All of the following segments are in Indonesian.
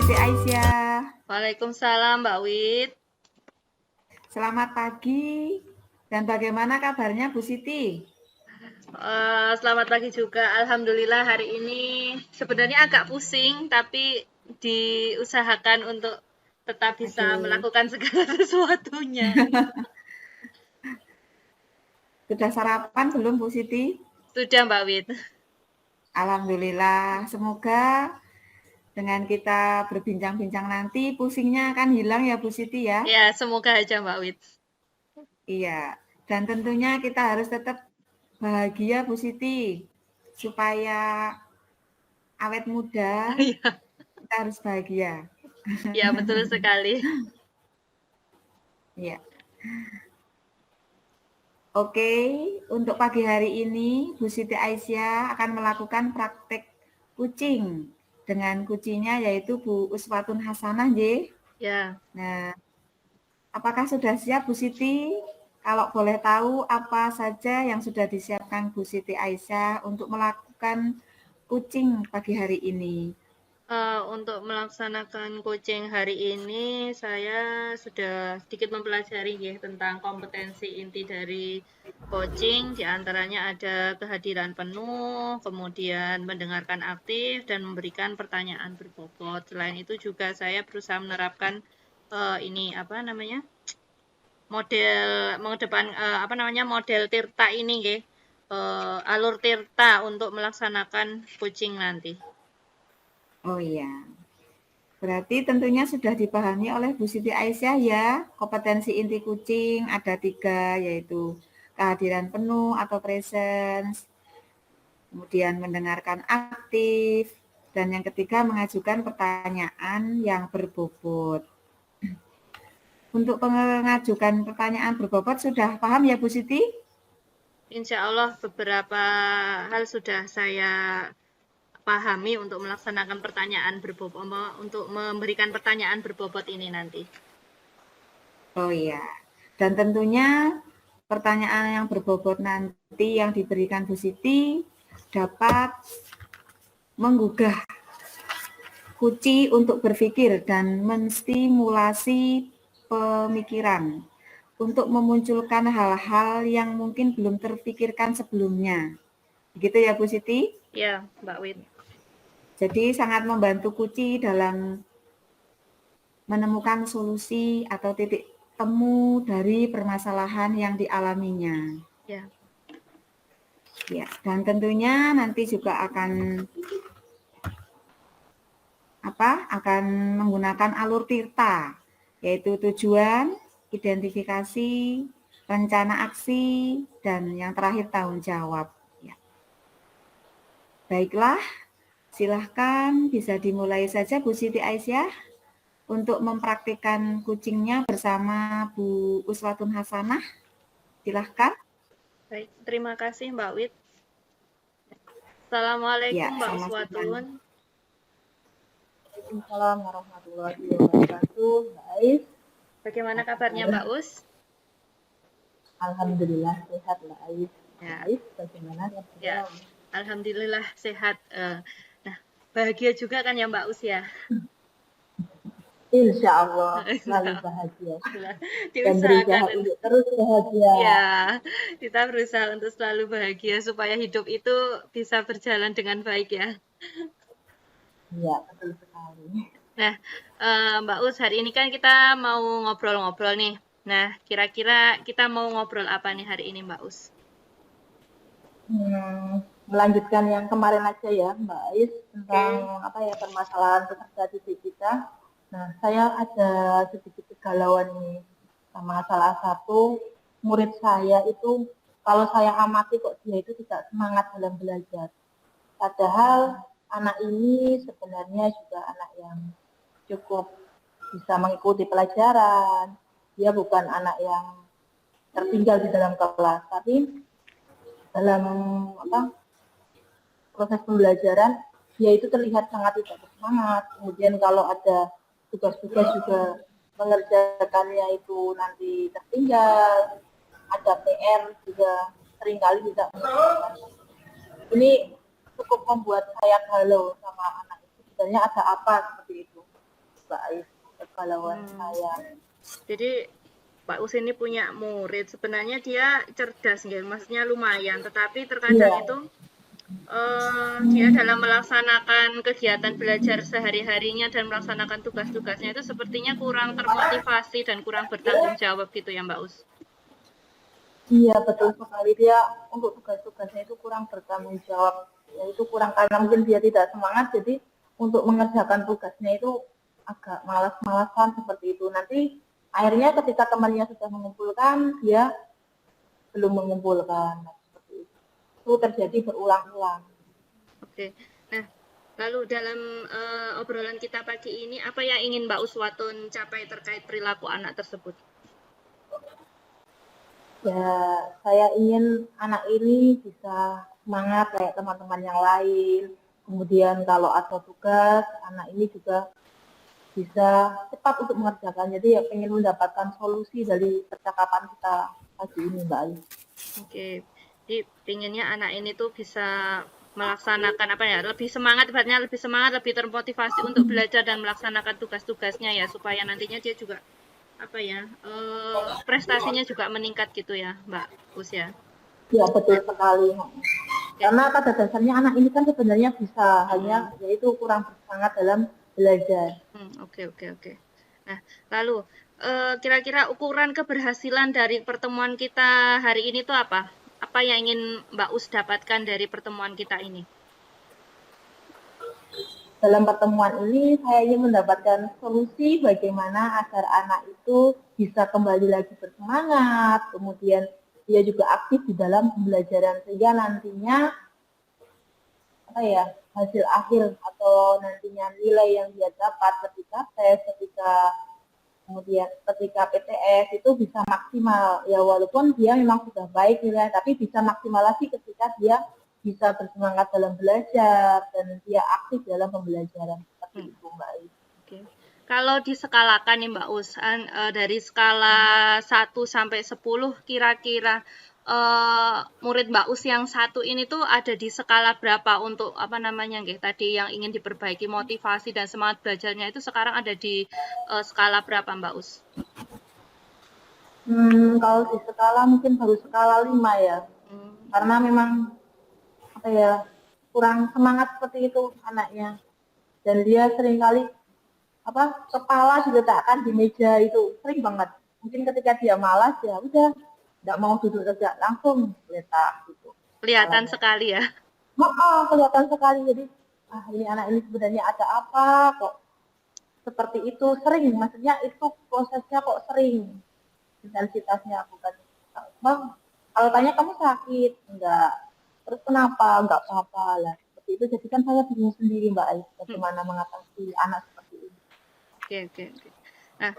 Siti Aisyah. Waalaikumsalam Mbak Wit. Selamat pagi. Dan bagaimana kabarnya Bu Siti? Selamat pagi juga. Alhamdulillah hari ini sebenarnya agak pusing, tapi diusahakan untuk tetap bisa Aduh, melakukan segala sesuatunya. sudah sarapan belum Bu Siti? Sudah Mbak Wit. Alhamdulillah. Semoga dengan kita berbincang-bincang nanti pusingnya akan hilang ya Bu Siti ya. Ya, semoga aja Mbak Wit. Iya. Dan tentunya kita harus tetap bahagia Bu Siti. Supaya awet muda, Iya, kita harus bahagia. ya betul sekali. Iya. Oke, untuk pagi hari ini Bu Siti Aisyah akan melakukan praktek kucing dengan kucingnya yaitu Bu Uswatun Hasanah, J. Ya, Nah, apakah sudah siap Bu Siti? Kalau boleh tahu apa saja yang sudah disiapkan Bu Siti Aisyah untuk melakukan kucing pagi hari ini? untuk melaksanakan coaching hari ini saya sudah sedikit mempelajari ya tentang kompetensi inti dari coaching, diantaranya ada kehadiran penuh, kemudian mendengarkan aktif dan memberikan pertanyaan berbobot. Selain itu juga saya berusaha menerapkan ini apa namanya model mengedepan apa namanya model Tirta ini ya, alur Tirta untuk melaksanakan coaching nanti. Oh iya, berarti tentunya sudah dipahami oleh Bu Siti Aisyah ya, kompetensi inti kucing ada 3, yaitu kehadiran penuh atau presence, kemudian mendengarkan aktif, dan yang ketiga mengajukan pertanyaan yang berbobot. Untuk mengajukan pertanyaan berbobot sudah paham ya Bu Siti? Insya Allah beberapa hal sudah saya pahami untuk melaksanakan pertanyaan berbobot, untuk memberikan pertanyaan berbobot ini nanti. Oh iya, dan tentunya pertanyaan yang berbobot nanti yang diberikan Bu Siti dapat menggugah Kuci untuk berpikir dan menstimulasi pemikiran untuk memunculkan hal-hal yang mungkin belum terpikirkan sebelumnya. Begitu ya Bu Siti? Ya, Mbak Wit. Jadi sangat membantu Kuci dalam menemukan solusi atau titik temu dari permasalahan yang dialaminya. Ya. Ya, dan tentunya nanti juga akan menggunakan alur Tirta, yaitu tujuan, identifikasi, rencana aksi, dan yang terakhir tanggung jawab. Ya. Baiklah, silahkan bisa dimulai saja Bu Siti Aisyah untuk mempraktikkan kucingnya bersama Bu Uswatun Hasanah. Silahkan. Baik, terima kasih Mbak Wit. Ya, Assalamualaikum Mbak sama-sama. Uswatun. Waalaikumsalam warahmatullahi wabarakatuh. Baik. Bagaimana kabarnya Mbak Us? Alhamdulillah sehat Mbak Ais. Ya. Baik, bagaimana kabarnya? Ya, alhamdulillah sehat. Nah, bahagia juga kan ya Mbak Us ya? Insya Allah selalu bahagia. Dan Diusahakan berusaha untuk terus bahagia. Ya, kita berusaha untuk selalu bahagia supaya hidup itu bisa berjalan dengan baik ya. Iya, betul sekali. Nah, Mbak Us, hari ini kan kita mau ngobrol-ngobrol nih. Nah, kira-kira kita mau ngobrol apa nih hari ini, Mbak Us? Melanjutkan yang kemarin aja ya, Mbak Ais, tentang permasalahan peserta didik kita. Nah, saya ada sedikit kegalauan nih sama salah satu murid saya itu, kalau saya amati kok dia itu tidak semangat dalam belajar. Padahal anak ini sebenarnya juga anak yang cukup bisa mengikuti pelajaran. Dia bukan anak yang tertinggal di dalam kelas, tapi dalam proses pembelajaran dia itu terlihat sangat tidak bersemangat. Kemudian kalau ada tugas-tugas juga mengerjakannya itu nanti tertinggal, ada PR juga seringkali tidak mengerjakan. Ini cukup membuat saya galau sama anak itu. Sebenarnya ada apa seperti itu? Mbak Ais, kegalauan Hmm. saya. Jadi Pak Us ini punya murid, sebenarnya dia cerdas, nggih, maksudnya lumayan, tetapi terkadang Iya, itu dia dalam melaksanakan kegiatan belajar sehari-harinya dan melaksanakan tugas-tugasnya itu sepertinya kurang termotivasi dan kurang bertanggung jawab gitu ya Mbak Us. iya betul sekali, dia untuk tugas-tugasnya itu kurang bertanggung jawab, yaitu kurang karena mungkin dia tidak semangat, jadi untuk mengerjakan tugasnya itu agak malas-malasan seperti itu. Nanti akhirnya ketika temannya sudah mengumpulkan, dia belum mengumpulkan. Nah, seperti itu. Itu terjadi berulang-ulang. Oke. Nah, lalu dalam obrolan kita pagi ini apa yang ingin Mbak Uswatun capai terkait perilaku anak tersebut? Ya, saya ingin anak ini bisa semangat kayak teman-teman yang lain. Kemudian kalau ada tugas, anak ini juga bisa cepat untuk mengerjakan. Jadi ya ingin mendapatkan solusi dari percakapan kita pagi ini, Mbak Ali. Oke. Jadi pinginnya anak ini tuh bisa melaksanakan apa ya, lebih semangat, ibaratnya lebih semangat, lebih termotivasi untuk belajar dan melaksanakan tugas-tugasnya ya, supaya nantinya dia juga apa ya, prestasinya juga meningkat gitu ya, Mbak Us ya. Ya, betul sekali. Oke. Karena pada dasarnya anak ini kan sebenarnya bisa, Hmm. hanya yaitu kurang bersemangat dalam belajar. Oke, oke, oke. Nah, lalu kira-kira ukuran keberhasilan dari pertemuan kita hari ini tuh apa? Apa yang ingin Mbak Us dapatkan dari pertemuan kita ini? Dalam pertemuan ini saya ingin mendapatkan solusi bagaimana agar anak itu bisa kembali lagi bersemangat, kemudian dia juga aktif di dalam pembelajaran sehingga nantinya apa ya hasil akhir atau nantinya nilai yang dia dapat ketika tes, kemudian ketika PTS itu bisa maksimal ya walaupun dia memang sudah baik nilai tapi bisa maksimal lagi ketika dia bisa bersemangat dalam belajar dan dia aktif dalam pembelajaran seperti itu Mbak Ai. Oke. Kalau diskalakan nih Mbak Us, dari skala 1 sampai 10 kira-kira murid Mbak Us yang satu ini tuh ada di skala berapa untuk apa namanya nggih tadi yang ingin diperbaiki motivasi dan semangat belajarnya itu sekarang ada di skala berapa Mbak Us? Kalau di skala mungkin baru skala 5 ya karena memang apa ya kurang semangat seperti itu anaknya dan dia seringkali apa kepala diletakkan di meja itu sering banget mungkin ketika dia malas ya udah nggak mau duduk tegak langsung letak gitu Kelihatan kepalanya. sekali ya. Kelihatan sekali jadi ini anak ini sebenarnya ada apa kok seperti itu sering maksudnya itu prosesnya kok sering intensitasnya bukan bang kalau tanya kamu sakit enggak terus kenapa enggak apa-apa lah seperti itu jadi kan saya bingung sendiri Mbak Ais bagaimana mengatasi anak seperti ini. Oke, oke, oke. Nah,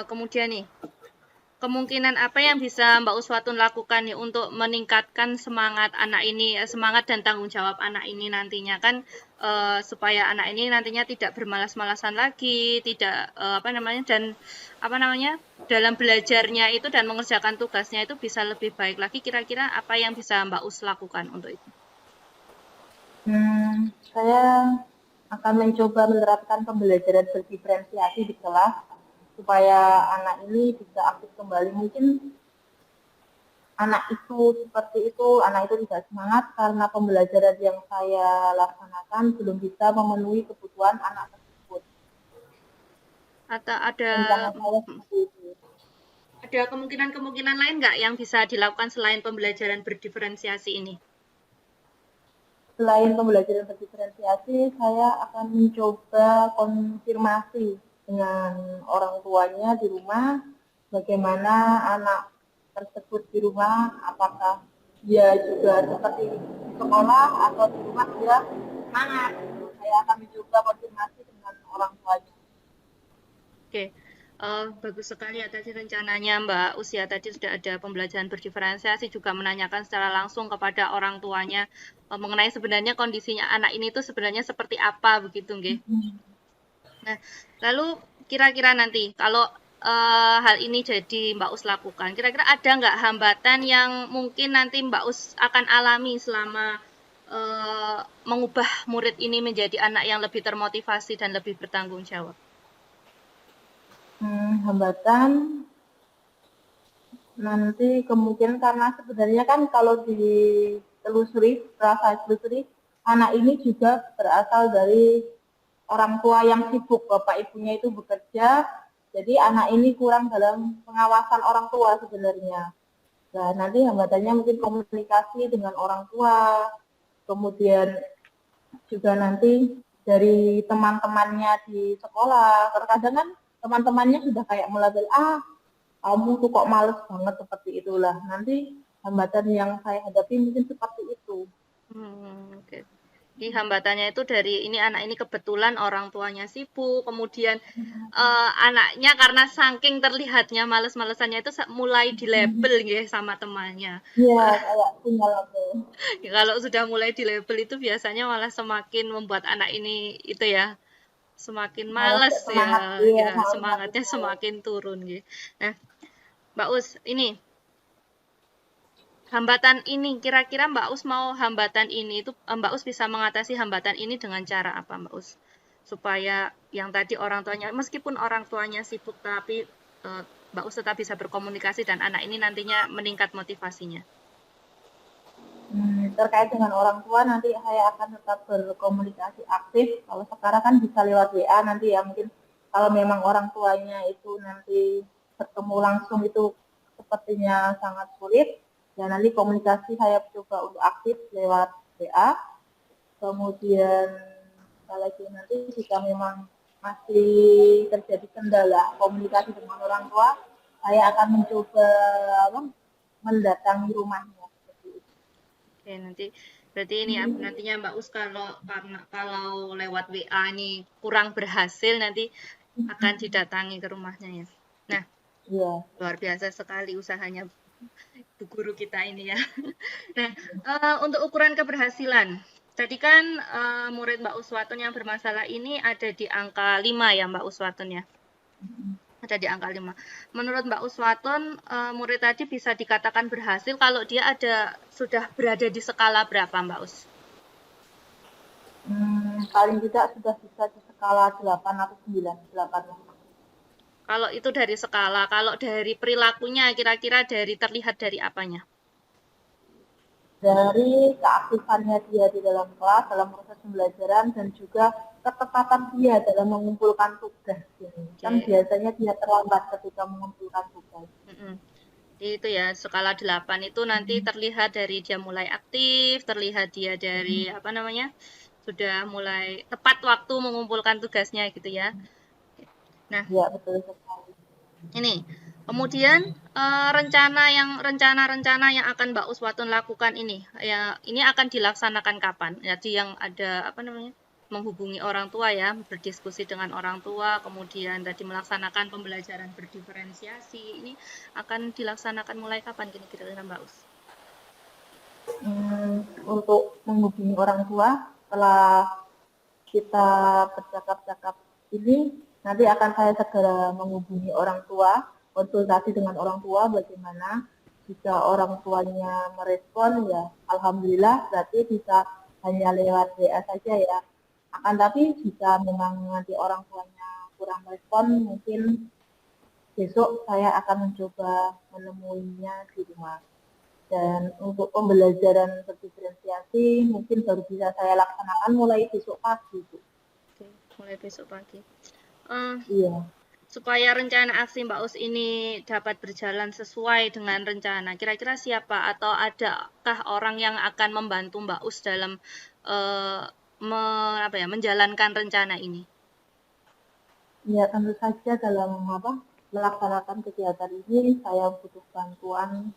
kemudian nih, kemungkinan apa yang bisa Mbak Uswatun lakukan nih untuk meningkatkan semangat anak ini, semangat dan tanggung jawab anak ini nantinya kan supaya anak ini nantinya tidak bermalas-malasan lagi, tidak apa namanya dan apa namanya dalam belajarnya itu dan mengerjakan tugasnya itu bisa lebih baik lagi. Kira-kira apa yang bisa Mbak Us lakukan untuk itu? Saya akan mencoba menerapkan pembelajaran berdiferensiasi di kelas supaya anak ini bisa aktif kembali. Mungkin anak itu seperti itu, anak itu tidak semangat karena pembelajaran yang saya laksanakan belum bisa memenuhi kebutuhan anak tersebut. Atau ada Rencana saya seperti itu. ada kemungkinan-kemungkinan lain nggak yang bisa dilakukan selain pembelajaran berdiferensiasi ini? Selain pembelajaran berdiferensiasi, saya akan mencoba konfirmasi dengan orang tuanya di rumah, bagaimana anak tersebut di rumah, apakah dia juga seperti di sekolah atau di rumah dia semangat. Saya akan mencoba konfirmasi dengan orang tuanya. Oke, bagus sekali ya tadi rencananya Mbak Usia tadi sudah ada pembelajaran berdiferensiasi juga menanyakan secara langsung kepada orang tuanya mengenai sebenarnya kondisinya anak ini tuh sebenarnya seperti apa begitu nggih. Nah, lalu kira-kira nanti kalau hal ini jadi Mbak Us lakukan, kira-kira ada nggak hambatan yang mungkin nanti Mbak Us akan alami selama mengubah murid ini menjadi anak yang lebih termotivasi dan lebih bertanggung jawab? hambatan nanti kemungkinan karena sebenarnya kan kalau ditelusuri, setelah saya telusuri, anak ini juga berasal dari orang tua yang sibuk, bapak ibunya itu bekerja, jadi anak ini kurang dalam pengawasan orang tua sebenarnya. Nah, nanti hambatannya mungkin komunikasi dengan orang tua, kemudian juga nanti dari teman-temannya di sekolah. Terkadang kan teman-temannya sudah kayak melabel, kamu tuh kok males banget seperti itulah. Nanti hambatan yang saya hadapi mungkin seperti itu. Oke. Jadi hambatannya itu dari ini anak ini kebetulan orang tuanya sibuk, kemudian anaknya karena saking terlihatnya males-malesannya itu mulai dilabel ya sama temannya. Iya, kayak punya label. Ya, kalau sudah mulai dilabel itu biasanya malah semakin membuat anak ini itu ya semakin Malas males semangat, ya, iya, ya semangatnya itu. semakin turun gitu. Nah, Mbak Us, ini hambatan ini kira-kira Mbak Us mau hambatan ini itu Mbak Us bisa mengatasi hambatan ini dengan cara apa Mbak Us? Supaya yang tadi orang tuanya meskipun orang tuanya sibuk tapi Mbak Us tetap bisa berkomunikasi dan anak ini nantinya meningkat motivasinya. Terkait dengan orang tua nanti saya akan tetap berkomunikasi aktif. Kalau sekarang kan bisa lewat WA nanti ya, mungkin kalau memang orang tuanya itu nanti bertemu langsung itu sepertinya sangat sulit, ya nanti komunikasi saya coba untuk aktif lewat WA. Kemudian lagi nanti jika memang masih terjadi kendala komunikasi dengan orang tua, saya akan mencoba mendatangi rumahnya. Oke, nanti berarti ini nantinya Mbak Us kalau lewat WA ini kurang berhasil nanti akan didatangi ke rumahnya ya. Nah, ya. Luar biasa sekali usahanya Bu Guru kita ini ya. Nah, untuk ukuran keberhasilan, tadi kan murid Mbak Uswatun yang bermasalah ini ada di angka 5 ya Mbak Uswatun ya. Ada di angka 5. Menurut Mbak Uswatun, murid tadi bisa dikatakan berhasil kalau dia sudah berada di skala berapa Mbak Us? Paling tidak sudah bisa di skala 8 atau 9, 8. Kalau itu dari skala, kalau dari perilakunya kira-kira terlihat dari apanya? Dari keaktifannya dia di dalam kelas, dalam proses pembelajaran, dan juga ketepatan dia dalam mengumpulkan tugas. Kan biasanya dia terlambat ketika mengumpulkan tugas. Itu ya, skala 8 itu nanti terlihat dari dia mulai aktif, terlihat dia dari sudah mulai tepat waktu mengumpulkan tugasnya gitu ya. Nah, ya, betul sekali. Ini kemudian rencana-rencana yang akan Mbak Uswatun lakukan ini akan dilaksanakan kapan? Jadi yang ada menghubungi orang tua ya, berdiskusi dengan orang tua, kemudian tadi melaksanakan pembelajaran berdiferensiasi. Ini akan dilaksanakan mulai kapan kira-kira Mbak Us? Untuk menghubungi orang tua setelah kita bercakap-cakap ini, nanti akan saya segera menghubungi orang tua, konsultasi dengan orang tua bagaimana. Jika orang tuanya merespon ya alhamdulillah, berarti bisa hanya lewat WA saja ya. Akan tapi jika memang nanti orang tuanya kurang merespon, mungkin besok saya akan mencoba menemuinya di rumah. Dan untuk pembelajaran berdiferensiasi mungkin baru bisa saya laksanakan mulai besok pagi. Oke, mulai besok pagi. Iya. Supaya rencana aksi Mbak Us ini dapat berjalan sesuai dengan rencana, kira-kira siapa atau adakah orang yang akan membantu Mbak Us dalam menjalankan rencana ini? Ya, tentu saja dalam melaksanakan kegiatan ini saya butuh bantuan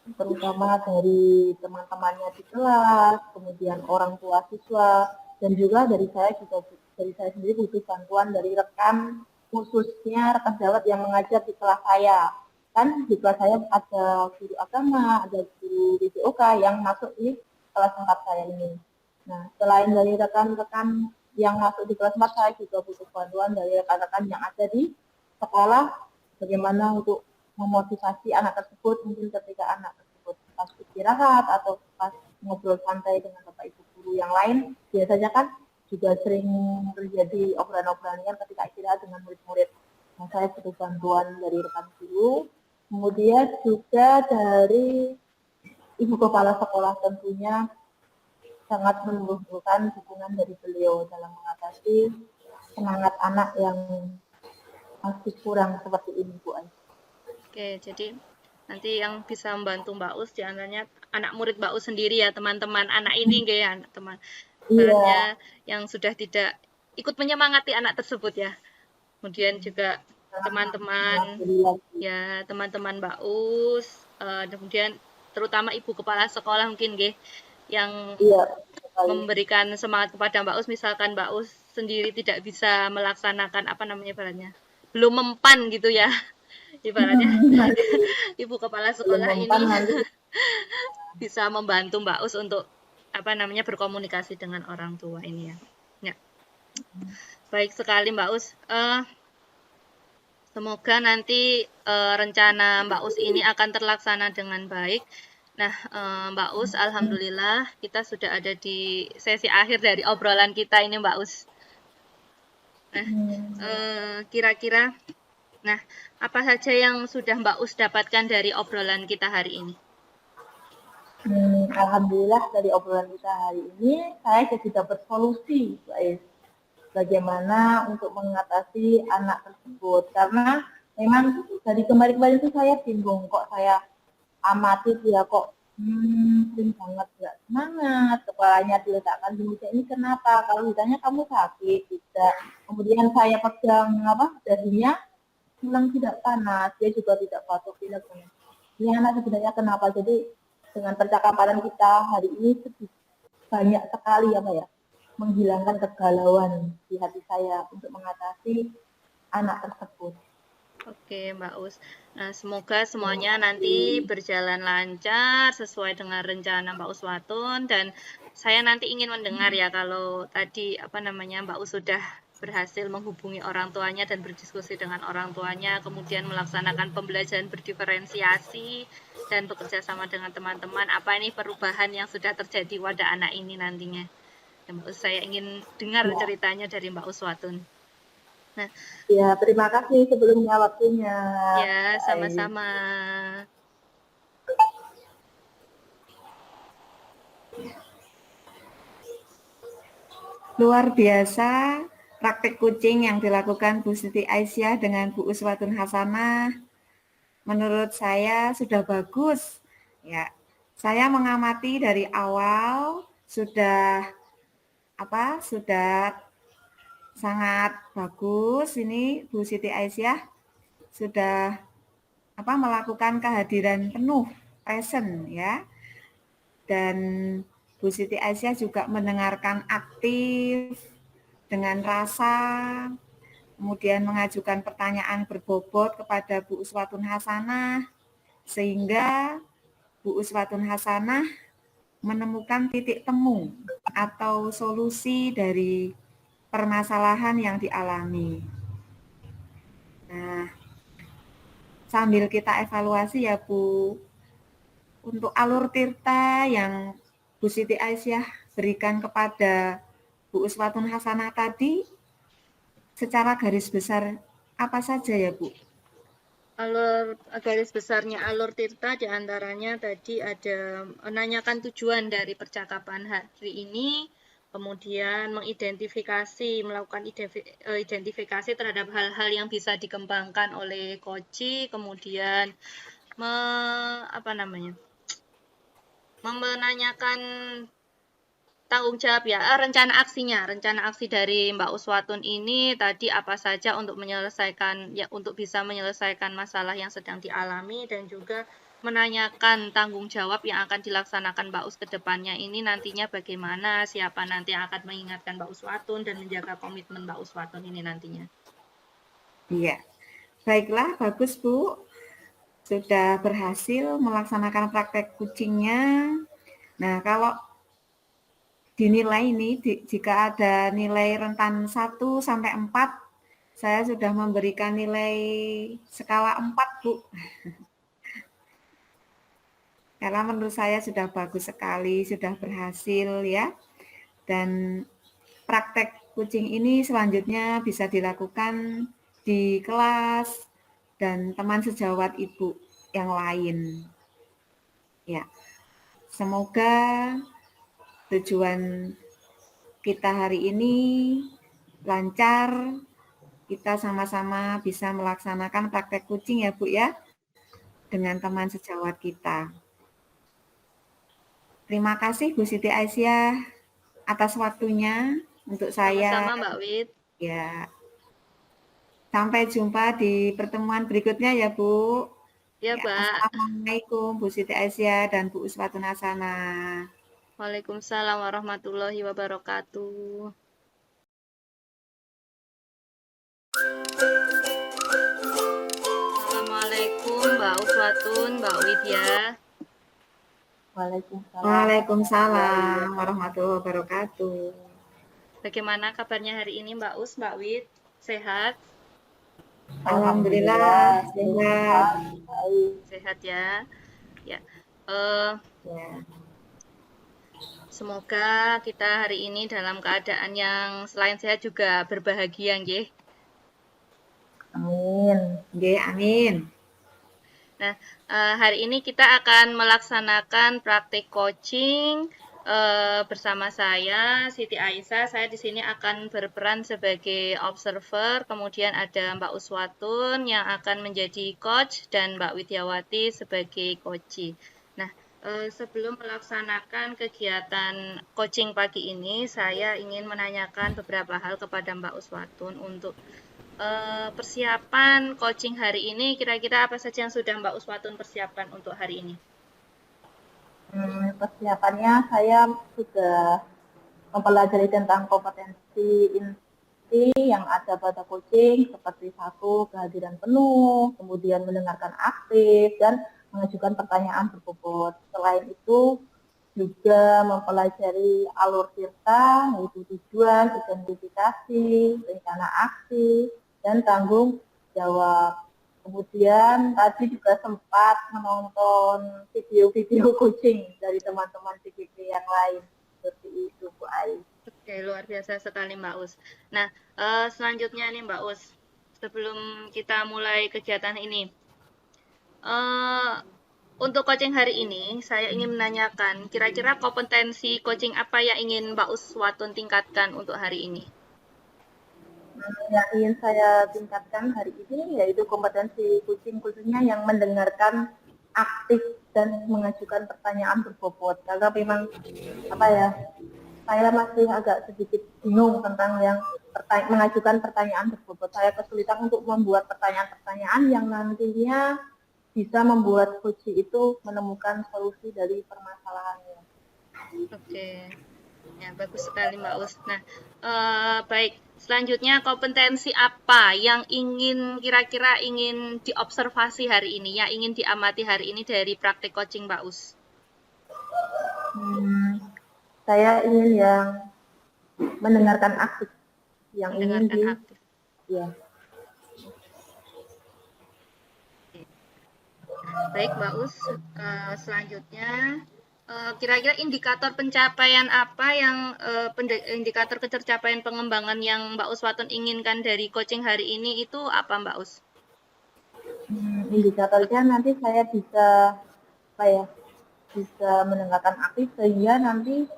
terutama dari teman-temannya di kelas, kemudian orang tua siswa, dan juga dari saya sendiri butuh bantuan dari rekan, khususnya rekan sejawat yang mengajar di kelas saya. Kan di kelas saya ada guru agama, ada guru BPOK yang masuk di kelas tempat saya ini. Nah, selain dari rekan-rekan yang masuk di kelas 4, saya juga butuh bantuan dari rekan-rekan yang ada di sekolah, bagaimana untuk memotivasi anak tersebut, mungkin ketika anak tersebut pas istirahat atau pas ngobrol santai dengan bapak ibu guru yang lain, biasanya kan juga sering terjadi obrolan-obrolan ketika istirahat dengan murid-murid. Nah, saya butuh bantuan dari rekan guru, kemudian juga dari ibu kepala sekolah tentunya sangat membutuhkan dukungan dari beliau dalam mengatasi semangat anak yang masih kurang seperti ini, Bu Ais. Oke, jadi nanti yang bisa membantu Mbak Us diantaranya anak murid Mbak Us sendiri ya, teman-teman anak ini nggih ya, teman. Iya, Ibaratnya yang sudah tidak ikut menyemangati anak tersebut ya. Kemudian juga teman-teman alhamdulillah. ya, teman-teman Mbak Us, kemudian terutama ibu kepala sekolah mungkin nggih yang Iya, sekali. memberikan semangat kepada Mbak Us, misalkan Mbak Us sendiri tidak bisa melaksanakan apa namanya ibaratnya, belum mempan gitu ya. Ibaratnya Nanti ibu kepala belum sekolah mempan ini nanti. bisa membantu Mbak Us untuk apa namanya berkomunikasi dengan orang tua ini ya. Ya, baik sekali Mbak Us. Semoga nanti rencana Mbak Us ini akan terlaksana dengan baik. Nah, Mbak Us, alhamdulillah kita sudah ada di sesi akhir dari obrolan kita ini Mbak Us. Nah, kira-kira, nah apa saja yang sudah Mbak Us dapatkan dari obrolan kita hari ini? Alhamdulillah dari obrolan kita hari ini saya jadi dapat solusi, guys. Bagaimana untuk mengatasi anak tersebut, karena memang dari kemarin-kemarin itu saya bingung, kok saya amati dia kok sering banget nggak semangat, kepalanya diletakkan di meja ini kenapa, kalau ditanya kamu sakit tidak, kemudian saya pegang dahinya pulang tidak panas, dia juga tidak batuk pilek. Ini anak sebenarnya kenapa? Jadi dengan percakapan kita hari ini banyak sekali menghilangkan kegalauan di hati saya untuk mengatasi anak tersebut. Oke, Mbak Us. Nah, semoga semuanya nanti berjalan lancar sesuai dengan rencana Mbak Uswatun, dan saya nanti ingin mendengar ya kalau tadi apa namanya Mbak Us sudah berhasil menghubungi orang tuanya dan berdiskusi dengan orang tuanya, kemudian melaksanakan pembelajaran berdiferensiasi dan bekerja sama dengan teman-teman. Apa ini perubahan yang sudah terjadi pada anak ini nantinya? Ya, Mbak Us, saya ingin dengar ceritanya dari Mbak Uswatun. Nah, ya terima kasih sebelumnya waktunya. ya, sama-sama. Luar biasa praktik kucing yang dilakukan Bu Siti Aisyah dengan Bu Uswatun Hasanah. Menurut saya sudah bagus. Ya, saya mengamati dari awal sudah sangat bagus. Ini Bu Siti Aisyah sudah melakukan kehadiran penuh, present ya. Dan Bu Siti Aisyah juga mendengarkan aktif dengan rasa, kemudian mengajukan pertanyaan berbobot kepada Bu Uswatun Hasanah, sehingga Bu Uswatun Hasanah menemukan titik temu atau solusi dari permasalahan yang dialami. Nah, sambil kita evaluasi ya Bu, untuk alur tirta yang Bu Siti Aisyah berikan kepada Bu Uswatun Hasanah tadi, secara garis besar apa saja ya Bu? Alur garis besarnya alur tirta diantaranya tadi ada menanyakan tujuan dari percakapan hari ini, kemudian melakukan identifikasi terhadap hal-hal yang bisa dikembangkan oleh Koci, kemudian menanyakan tanggung jawab ya, rencana aksi dari Mbak Uswatun ini tadi apa saja untuk bisa menyelesaikan masalah yang sedang dialami, dan juga menanyakan tanggung jawab yang akan dilaksanakan Mbak Us ke depannya ini nantinya bagaimana, siapa nanti yang akan mengingatkan Mbak Uswatun dan menjaga komitmen Mbak Uswatun ini nantinya. Iya, baiklah, bagus Bu. Sudah berhasil melaksanakan praktek kucingnya. Nah, kalau dinilai ini, jika ada nilai rentan 1 sampai 4, saya sudah memberikan nilai skala 4, Bu. Karena menurut saya sudah bagus sekali, sudah berhasil ya. Dan praktek kucing ini selanjutnya bisa dilakukan di kelas, dan teman sejawat Ibu yang lain. Ya, semoga tujuan kita hari ini lancar, kita sama-sama bisa melaksanakan praktek coaching ya Bu ya, dengan teman sejawat kita. Terima kasih Bu Siti Aisyah atas waktunya untuk saya. Sama-sama Mbak Wit. Ya, sampai jumpa di pertemuan berikutnya ya Bu. Ya, Ya, Mbak. Assalamualaikum Bu Siti Aisyah dan Bu Uswatun Hasanah. Waalaikumsalam warahmatullahi wabarakatuh. Assalamualaikum Mbak Uswatun, Mbak Widya. Waalaikumsalam. Waalaikumsalam warahmatullahi wabarakatuh. Bagaimana kabarnya hari ini Mbak Us, Mbak Wid? Sehat? Alhamdulillah sehat. Baik. Sehat ya. Ya. Ya. Semoga kita hari ini dalam keadaan yang selain sehat juga berbahagia, nggih. Amin. Nggih, amin. Nah, hari ini kita akan melaksanakan praktik coaching bersama saya, Siti Aisyah. Saya di sini akan berperan sebagai observer, kemudian ada Mbak Uswatun yang akan menjadi coach dan Mbak Widyawati sebagai coachee. Nah, sebelum melaksanakan kegiatan coaching pagi ini, saya ingin menanyakan beberapa hal kepada Mbak Uswatun untuk persiapan coaching hari ini. Kira-kira apa saja yang sudah Mbak Uswatun persiapkan untuk hari ini? Persiapannya saya sudah mempelajari tentang kompetensi inti yang ada pada coaching, seperti 1, kehadiran penuh, kemudian mendengarkan aktif, dan mengajukan pertanyaan berbobot. Selain itu, juga mempelajari alur tirta, yaitu tujuan, identifikasi, rencana aksi, dan tanggung jawab. Kemudian tadi juga sempat menonton video-video coaching dari teman-teman PKP yang lain. Seperti itu, Bu Ai. Oke, luar biasa sekali Mbak Us. Nah, selanjutnya nih Mbak Us, sebelum kita mulai kegiatan ini, untuk coaching hari ini, saya ingin menanyakan, kira-kira kompetensi coaching apa yang ingin Mbak Uswatun tingkatkan untuk hari ini? Yang ingin saya tingkatkan hari ini yaitu kompetensi coaching, khususnya yang mendengarkan aktif dan mengajukan pertanyaan berbobot. Karena memang saya masih agak sedikit bingung tentang yang mengajukan pertanyaan berbobot. Saya kesulitan untuk membuat pertanyaan-pertanyaan yang nantinya bisa membuat coach itu menemukan solusi dari permasalahannya. Oke, ya bagus sekali Mbak Us. Nah, baik. Selanjutnya, kompetensi apa yang kira-kira ingin diobservasi hari ini, yang ingin diamati hari ini dari praktik coaching Mbak Us? Saya ingin yang mendengarkan aktif, yang mendengarkan aktif. Ya. Baik Mbak Us, selanjutnya kira-kira indikator pencapaian apa yang indikator pencapaian pengembangan yang Mbak Uswatun inginkan dari coaching hari ini itu apa Mbak Us? Indikatornya nanti saya bisa mendengarkan aktif sehingga nanti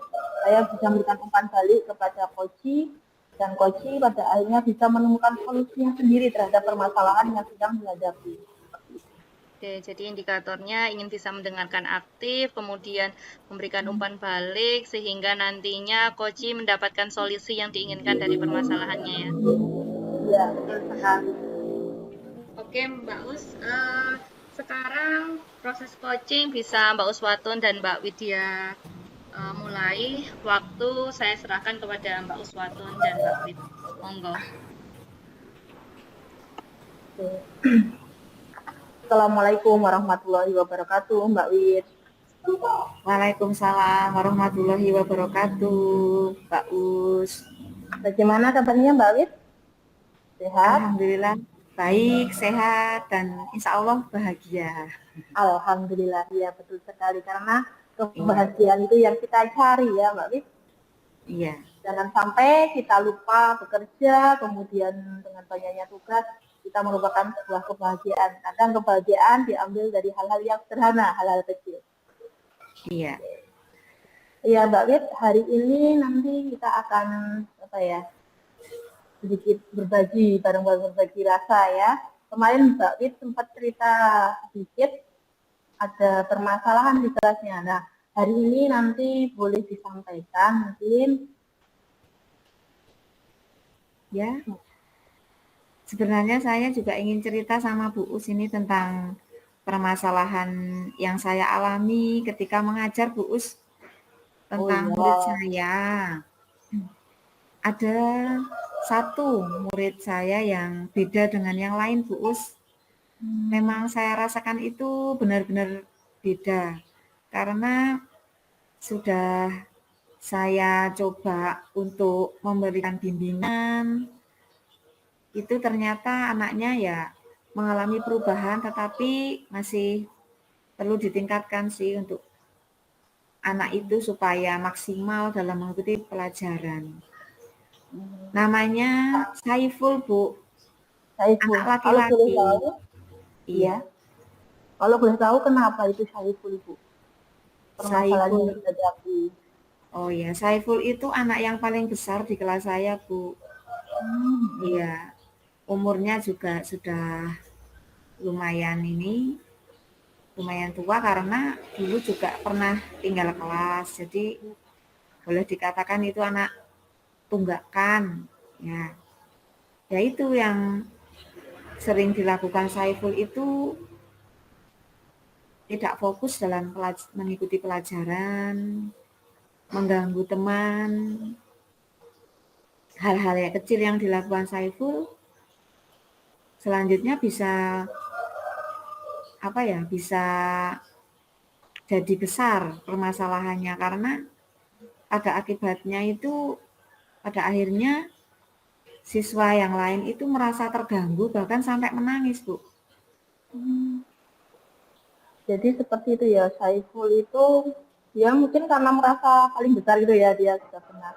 saya bisa memberikan umpan balik kepada coachee dan coachee pada akhirnya bisa menemukan solusinya sendiri terhadap permasalahan yang sedang dihadapi. Oke, jadi indikatornya ingin bisa mendengarkan aktif, kemudian memberikan umpan balik, sehingga nantinya coachee mendapatkan solusi yang diinginkan dari permasalahannya ya? Iya, betul sekali. Oke Mbak Us, sekarang proses coaching bisa Mbak Uswatun dan Mbak Widya mulai. Waktu saya serahkan kepada Mbak Uswatun dan Mbak Wid. Monggo. Assalamualaikum warahmatullahi wabarakatuh, Mbak Wid. Waalaikumsalam warahmatullahi wabarakatuh, Mbak Us. Bagaimana kabarnya Mbak Wid? Sehat? Alhamdulillah, baik, sehat, dan insya Allah bahagia. Alhamdulillah, ya betul sekali. Karena kebahagiaan itu yang kita cari ya Mbak Wid. Iya. Jangan sampai kita lupa bekerja, kemudian dengan banyaknya tugas, kita merupakan sebuah kebahagiaan. Kadang kebahagiaan diambil dari hal-hal yang sederhana, hal-hal kecil. Iya. Iya Mbak Wit, hari ini nanti kita akan sedikit berbagi, bareng-bareng berbagi rasa ya. Kemarin Mbak Wit sempat cerita sedikit ada permasalahan di kelasnya. Nah, hari ini nanti boleh disampaikan mungkin. Ya, sebenarnya saya juga ingin cerita sama Bu Us ini tentang permasalahan yang saya alami ketika mengajar Bu Us tentang murid saya. Ada satu murid saya yang beda dengan yang lain Bu Us. Memang saya rasakan itu benar-benar beda karena sudah saya coba untuk memberikan bimbingan, itu ternyata anaknya ya mengalami perubahan tetapi masih perlu ditingkatkan sih untuk anak itu supaya maksimal dalam mengikuti pelajaran. Namanya Saiful, Bu. Saiful. Anak Kalau boleh laki-laki. tahu, Iya. Kalau boleh tahu kenapa itu Saiful, Bu? Permasalahan yang Saiful. dihadapi. Oh ya, Saiful itu anak yang paling besar di kelas saya, Bu. Iya. Umurnya juga sudah lumayan tua karena dulu juga pernah tinggal kelas. Jadi boleh dikatakan itu anak tunggakan. Ya. Ya itu yang sering dilakukan Saiful itu tidak fokus dalam mengikuti pelajaran, mengganggu teman. Hal-hal yang kecil yang dilakukan Saiful selanjutnya bisa bisa jadi besar permasalahannya karena pada akibatnya itu pada akhirnya siswa yang lain itu merasa terganggu bahkan sampai menangis, Bu. Jadi seperti itu ya, Saiful itu dia mungkin karena merasa paling besar gitu ya, dia sudah pernah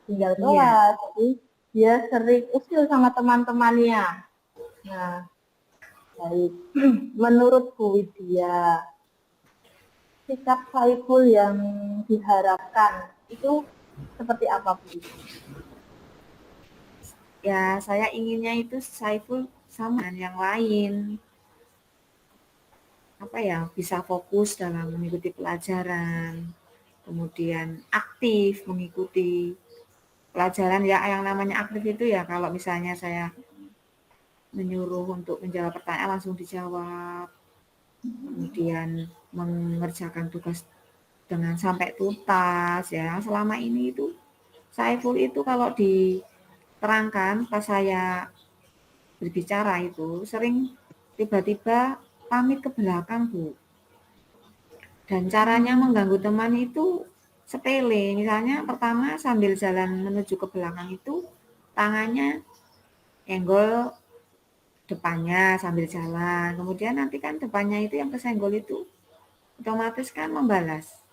tinggal kelas, jadi dia sering usil sama teman-temannya. Nah, baik. Menurut Bu Widya, sikap Saiful yang diharapkan itu seperti apa, Bu? Ya, saya inginnya itu Saiful sama yang lain. Bisa fokus dalam mengikuti pelajaran, kemudian aktif mengikuti pelajaran ya. Yang namanya aktif itu ya kalau misalnya saya menyuruh untuk menjawab pertanyaan langsung dijawab, kemudian mengerjakan tugas dengan sampai tuntas ya. Selama ini itu Saiful itu kalau diterangkan pas saya berbicara itu sering tiba-tiba pamit ke belakang, Bu. Dan caranya mengganggu teman itu sepele. Misalnya pertama sambil jalan menuju ke belakang itu tangannya enggol depannya sambil jalan. Kemudian nanti kan depannya itu yang kesenggol itu otomatis kan membalas.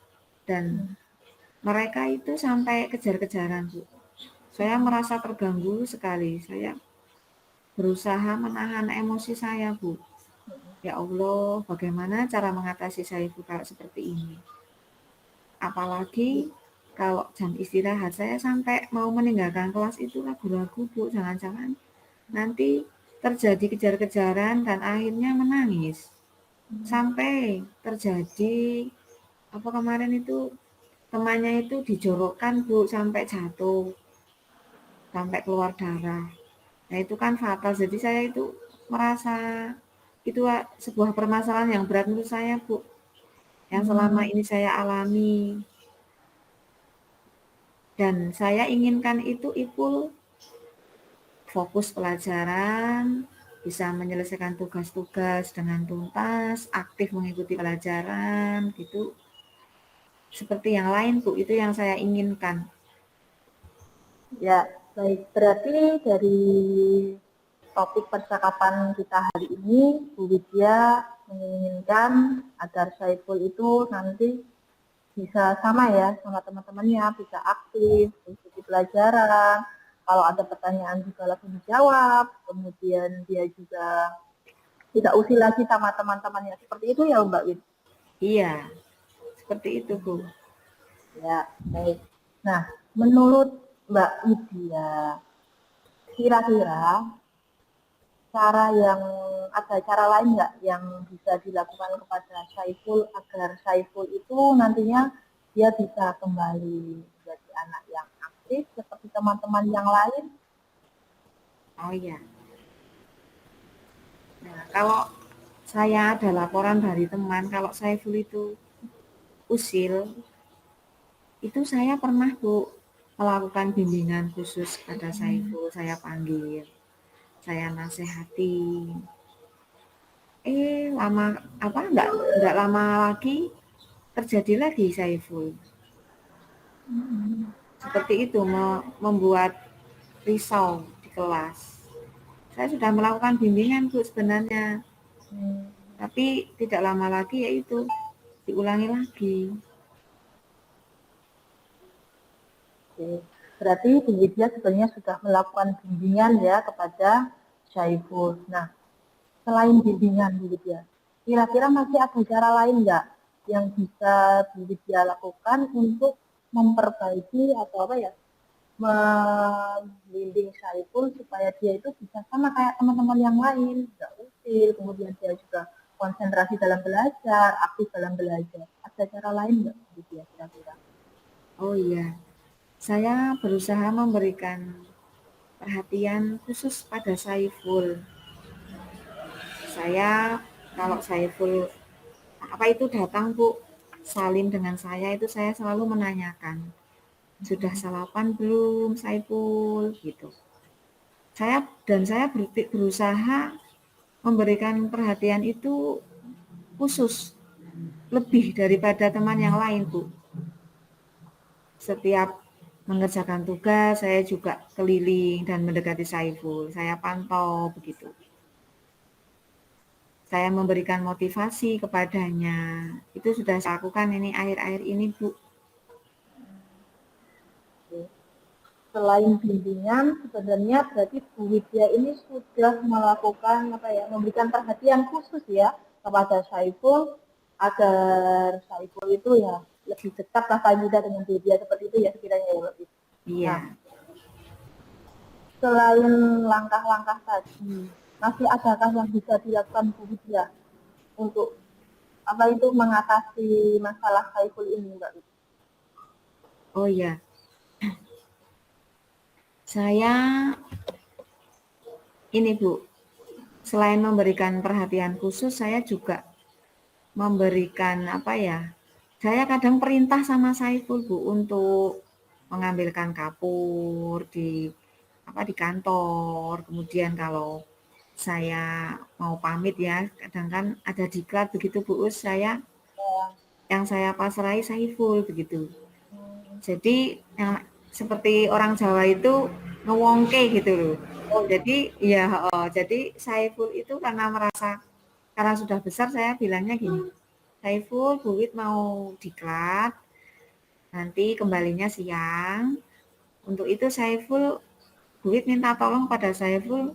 Dan mereka itu sampai kejar-kejaran, Bu. Saya merasa terganggu sekali. Saya berusaha menahan emosi saya, Bu. Ya Allah, bagaimana cara mengatasi saya kalau seperti ini? Apalagi kalau jam istirahat saya sampai mau meninggalkan kelas itu ragu-ragu, Bu. Jangan-jangan nanti terjadi kejar-kejaran dan akhirnya menangis. Sampai terjadi kemarin itu temannya itu dijorokkan, Bu, sampai jatuh. Sampai keluar darah. Nah, itu kan fatal. Jadi saya itu merasa itu sebuah permasalahan yang berat menurut saya, Bu. Yang selama ini saya alami. Dan saya inginkan itu Ipul fokus pelajaran, bisa menyelesaikan tugas-tugas dengan tuntas, aktif mengikuti pelajaran, gitu. Seperti yang lain, Bu, itu yang saya inginkan. Ya, baik. Berarti dari topik percakapan kita hari ini, Bu Widya menginginkan agar Saiful itu nanti bisa sama ya sama teman-temannya, bisa aktif, mengikuti pelajaran, kalau ada pertanyaan juga langsung dijawab, kemudian dia juga tidak usil lagi sama teman-temannya. Seperti itu ya Mbak Win? Iya, seperti itu Bu. Ya, baik. Nah, menurut Mbak Widya, kira-kira ada cara lain nggak yang bisa dilakukan kepada Saiful agar Saiful itu nantinya dia bisa kembali menjadi anak yang aktif seperti teman-teman yang lain? Oh iya. Nah, kalau saya ada laporan dari teman kalau Saiful itu usil, itu saya pernah Bu melakukan bimbingan khusus pada Saiful, saya panggil, saya nasihati. Lama apa enggak lama lagi terjadi lagi Saiful. Seperti itu membuat risau di kelas. Saya sudah melakukan bimbingan Bu sebenarnya. Tapi tidak lama lagi yaitu diulangi lagi. Oke. Berarti Bu Widya sebenarnya sudah melakukan bimbingan ya kepada Saiful. Nah, selain bimbingan Bu Widya, kira-kira masih ada cara lain nggak yang bisa Bu Widya lakukan untuk memperbaiki atau apa ya, membimbing Saiful supaya dia itu bisa sama kayak teman-teman yang lain, nggak usil, kemudian dia juga konsentrasi dalam belajar, aktif dalam belajar. Ada cara lain nggak Bu Widya kira-kira? Oh iya, saya berusaha memberikan perhatian khusus pada Saiful. Saya kalau Saiful apa itu datang Bu salim dengan saya itu saya selalu menanyakan sudah sarapan belum Saiful gitu. Saya berusaha memberikan perhatian itu khusus lebih daripada teman yang lain Bu. Setiap mengerjakan tugas saya juga keliling dan mendekati Saiful, saya pantau begitu. Saya memberikan motivasi kepadanya. Itu sudah saya lakukan ini akhir-akhir ini Bu. Selain bimbingan, sebenarnya berarti Bu Widya ini sudah melakukan apa ya, memberikan perhatian khusus ya kepada Saiful agar Saiful itu ya lebih dekat lah paling tidak dengan dia seperti itu ya sekiranya ya Mbak Widya. Iya. Nah, selain langkah-langkah tadi, masih adakah yang bisa dilakukan Bu Widya untuk apa itu mengatasi masalah Saiful ini Mbak Widya? Oh iya. Saya ini Bu, selain memberikan perhatian khusus, saya juga memberikan apa ya? Saya kadang perintah sama Saiful Bu untuk mengambilkan kapur di kantor. Kemudian kalau saya mau pamit ya, kadang kan ada diklat begitu Bu Us, yang saya pasrahi Saiful begitu. Jadi yang seperti orang Jawa itu ngewongke gitu loh. Jadi ya, jadi Saiful itu karena sudah besar saya bilangnya gini, Saiful, Bu Wid mau diklat, nanti kembalinya siang. Untuk itu Saiful, Bu Wid minta tolong pada Saiful,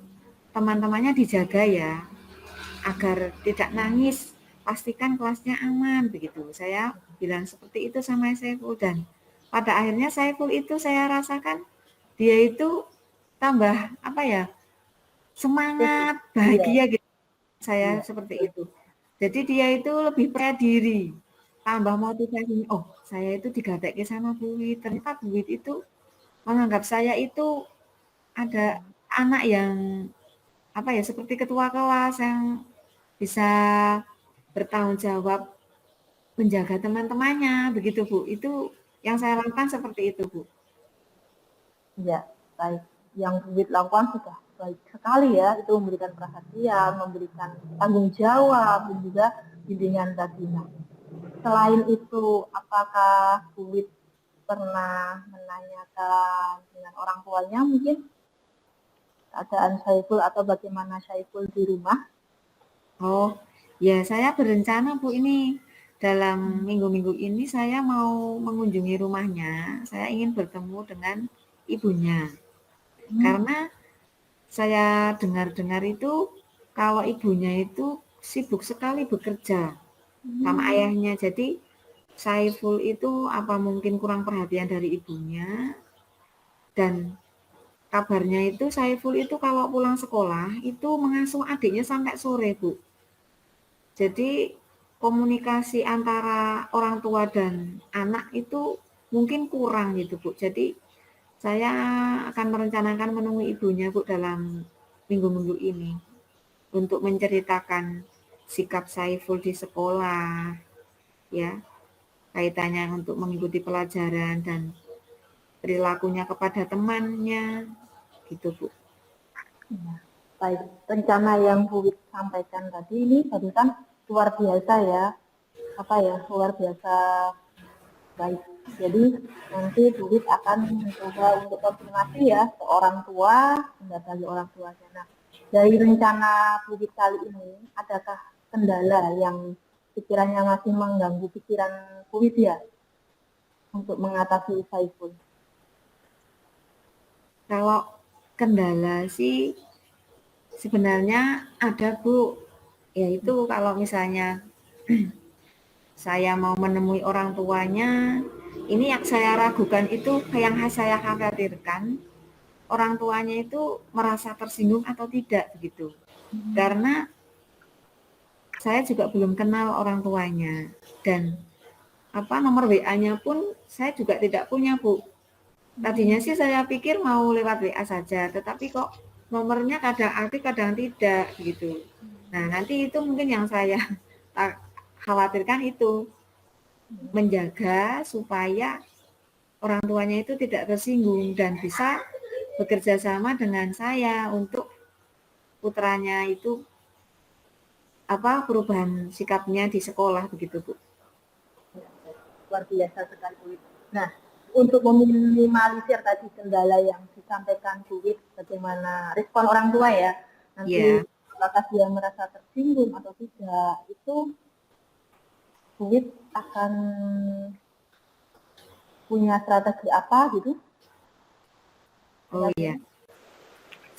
teman-temannya dijaga ya, agar tidak nangis, pastikan kelasnya aman begitu. Saya bilang seperti itu sama Saiful dan pada akhirnya Saiful itu saya rasakan dia itu tambah apa ya, semangat, bahagia gitu. Saya seperti itu. Jadi dia itu lebih percaya diri, tambah motivasi. Oh, saya itu digatekke sama Bu Wid. Ternyata Bu Wid itu menganggap saya itu ada anak yang apa ya, seperti ketua kelas yang bisa bertanggung jawab menjaga teman-temannya, begitu Bu. Itu yang saya lakukan seperti itu Bu. Ya, baik. Yang Bu Wid lakukan sudah baik sekali ya, itu memberikan perhatian, memberikan tanggung jawab, dan juga bimbingan tadi. Nah, selain itu, apakah Bu Wid pernah menanyakan dengan orang tuanya mungkin keadaan Saiful atau bagaimana Saiful di rumah? Oh, ya saya berencana Bu ini dalam minggu-minggu ini saya mau mengunjungi rumahnya. Saya ingin bertemu dengan ibunya. Karena saya dengar-dengar itu kalau ibunya itu sibuk sekali bekerja sama ayahnya. Jadi Saiful itu apa mungkin kurang perhatian dari ibunya, dan kabarnya itu Saiful itu kalau pulang sekolah itu mengasuh adiknya sampai sore, Bu. Jadi komunikasi antara orang tua dan anak itu mungkin kurang gitu, Bu. Jadi saya akan merencanakan menemui ibunya, Bu, dalam minggu-minggu ini untuk menceritakan sikap Saiful di sekolah, ya, kaitannya untuk mengikuti pelajaran dan perilakunya kepada temannya, gitu, Bu. Ya, baik, rencana yang Bu Wit sampaikan tadi ini barusan luar biasa ya, apa ya, luar biasa baik. Jadi nanti Bu Wit akan mencoba untuk konfirmasi ya ke orang tua, mendatangi orang tuanya. Nah, dari rencana Bu Wit kali ini, adakah kendala yang pikirannya masih mengganggu pikiran Bu Wit ya untuk mengatasi Saiful? Kalau kendala sih sebenarnya ada, Bu, yaitu kalau misalnya saya mau menemui orang tuanya, ini yang saya ragukan itu yang saya khawatirkan orang tuanya itu merasa tersinggung atau tidak begitu. Karena saya juga belum kenal orang tuanya dan nomor WA-nya pun saya juga tidak punya, Bu. Tadinya sih saya pikir mau lewat WA saja, tetapi kok nomornya kadang aktif kadang tidak gitu. Nah, nanti itu mungkin yang saya khawatirkan itu, menjaga supaya orang tuanya itu tidak tersinggung dan bisa bekerja sama dengan saya untuk putranya itu perubahan sikapnya di sekolah begitu, Bu. Luar biasa sekali Bu Wit. Nah, untuk meminimalisir tadi kendala yang disampaikan Bu Wit, bagaimana respon orang tua ya, nanti apakah dia merasa tersinggung atau tidak, itu Bu Wit akan punya strategi apa gitu? Oh iya,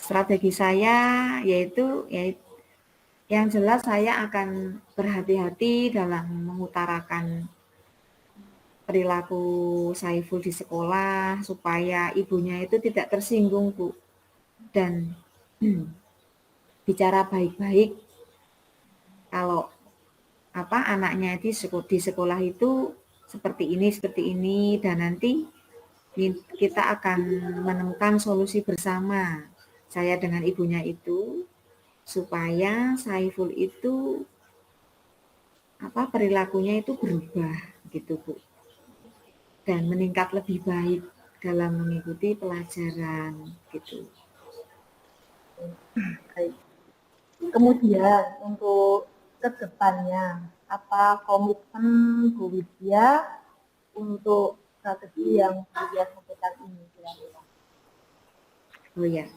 strategi saya yaitu yang jelas saya akan berhati-hati dalam mengutarakan perilaku Saiful di sekolah supaya ibunya itu tidak tersinggung, Bu. Dan bicara baik-baik kalau anaknya di sekolah itu seperti ini dan nanti kita akan menemukan solusi bersama saya dengan ibunya itu supaya Saiful itu perilakunya itu berubah gitu, Bu, dan meningkat lebih baik dalam mengikuti pelajaran gitu. Baik. Kemudian untuk kedepannya, apa komitmen Bu Widya untuk strategi yang Bu Widya sampaikan ini kira-kira? Oh ya,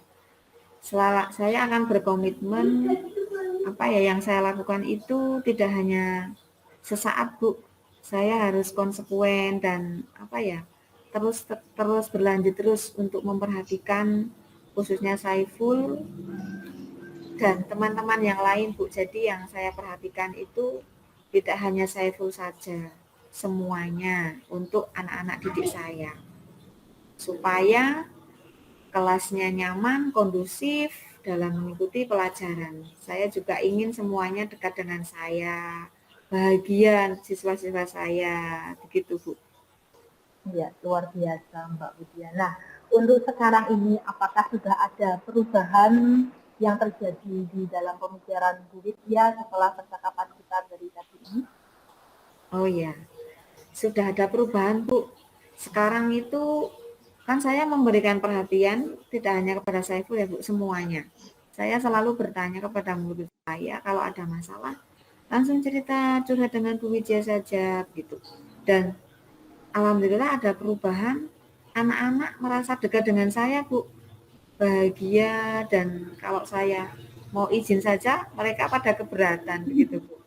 saya akan berkomitmen yang saya lakukan itu tidak hanya sesaat, Bu. Saya harus konsekuen dan terus berlanjut terus untuk memperhatikan khususnya Saiful dan teman-teman yang lain, Bu. Jadi yang saya perhatikan itu tidak hanya Saiful saja, semuanya untuk anak-anak didik saya. Supaya kelasnya nyaman, kondusif dalam mengikuti pelajaran. Saya juga ingin semuanya dekat dengan saya, bahagia siswa-siswa saya, begitu, Bu. Ya, luar biasa Mbak Widya. Nah, untuk sekarang ini apakah sudah ada perubahan yang terjadi di dalam pemikiran Bu Widya setelah percakapan kita dari tadi ini? Oh iya, sudah ada perubahan, Bu. Sekarang itu kan saya memberikan perhatian tidak hanya kepada Saiful ya, Bu, semuanya. Saya selalu bertanya kepada murid saya kalau ada masalah, langsung cerita curhat dengan Bu Widya saja gitu. Dan alhamdulillah ada perubahan, anak-anak merasa dekat dengan saya, Bu. Bahagia dan kalau saya mau izin saja mereka pada keberatan gitu, Bu.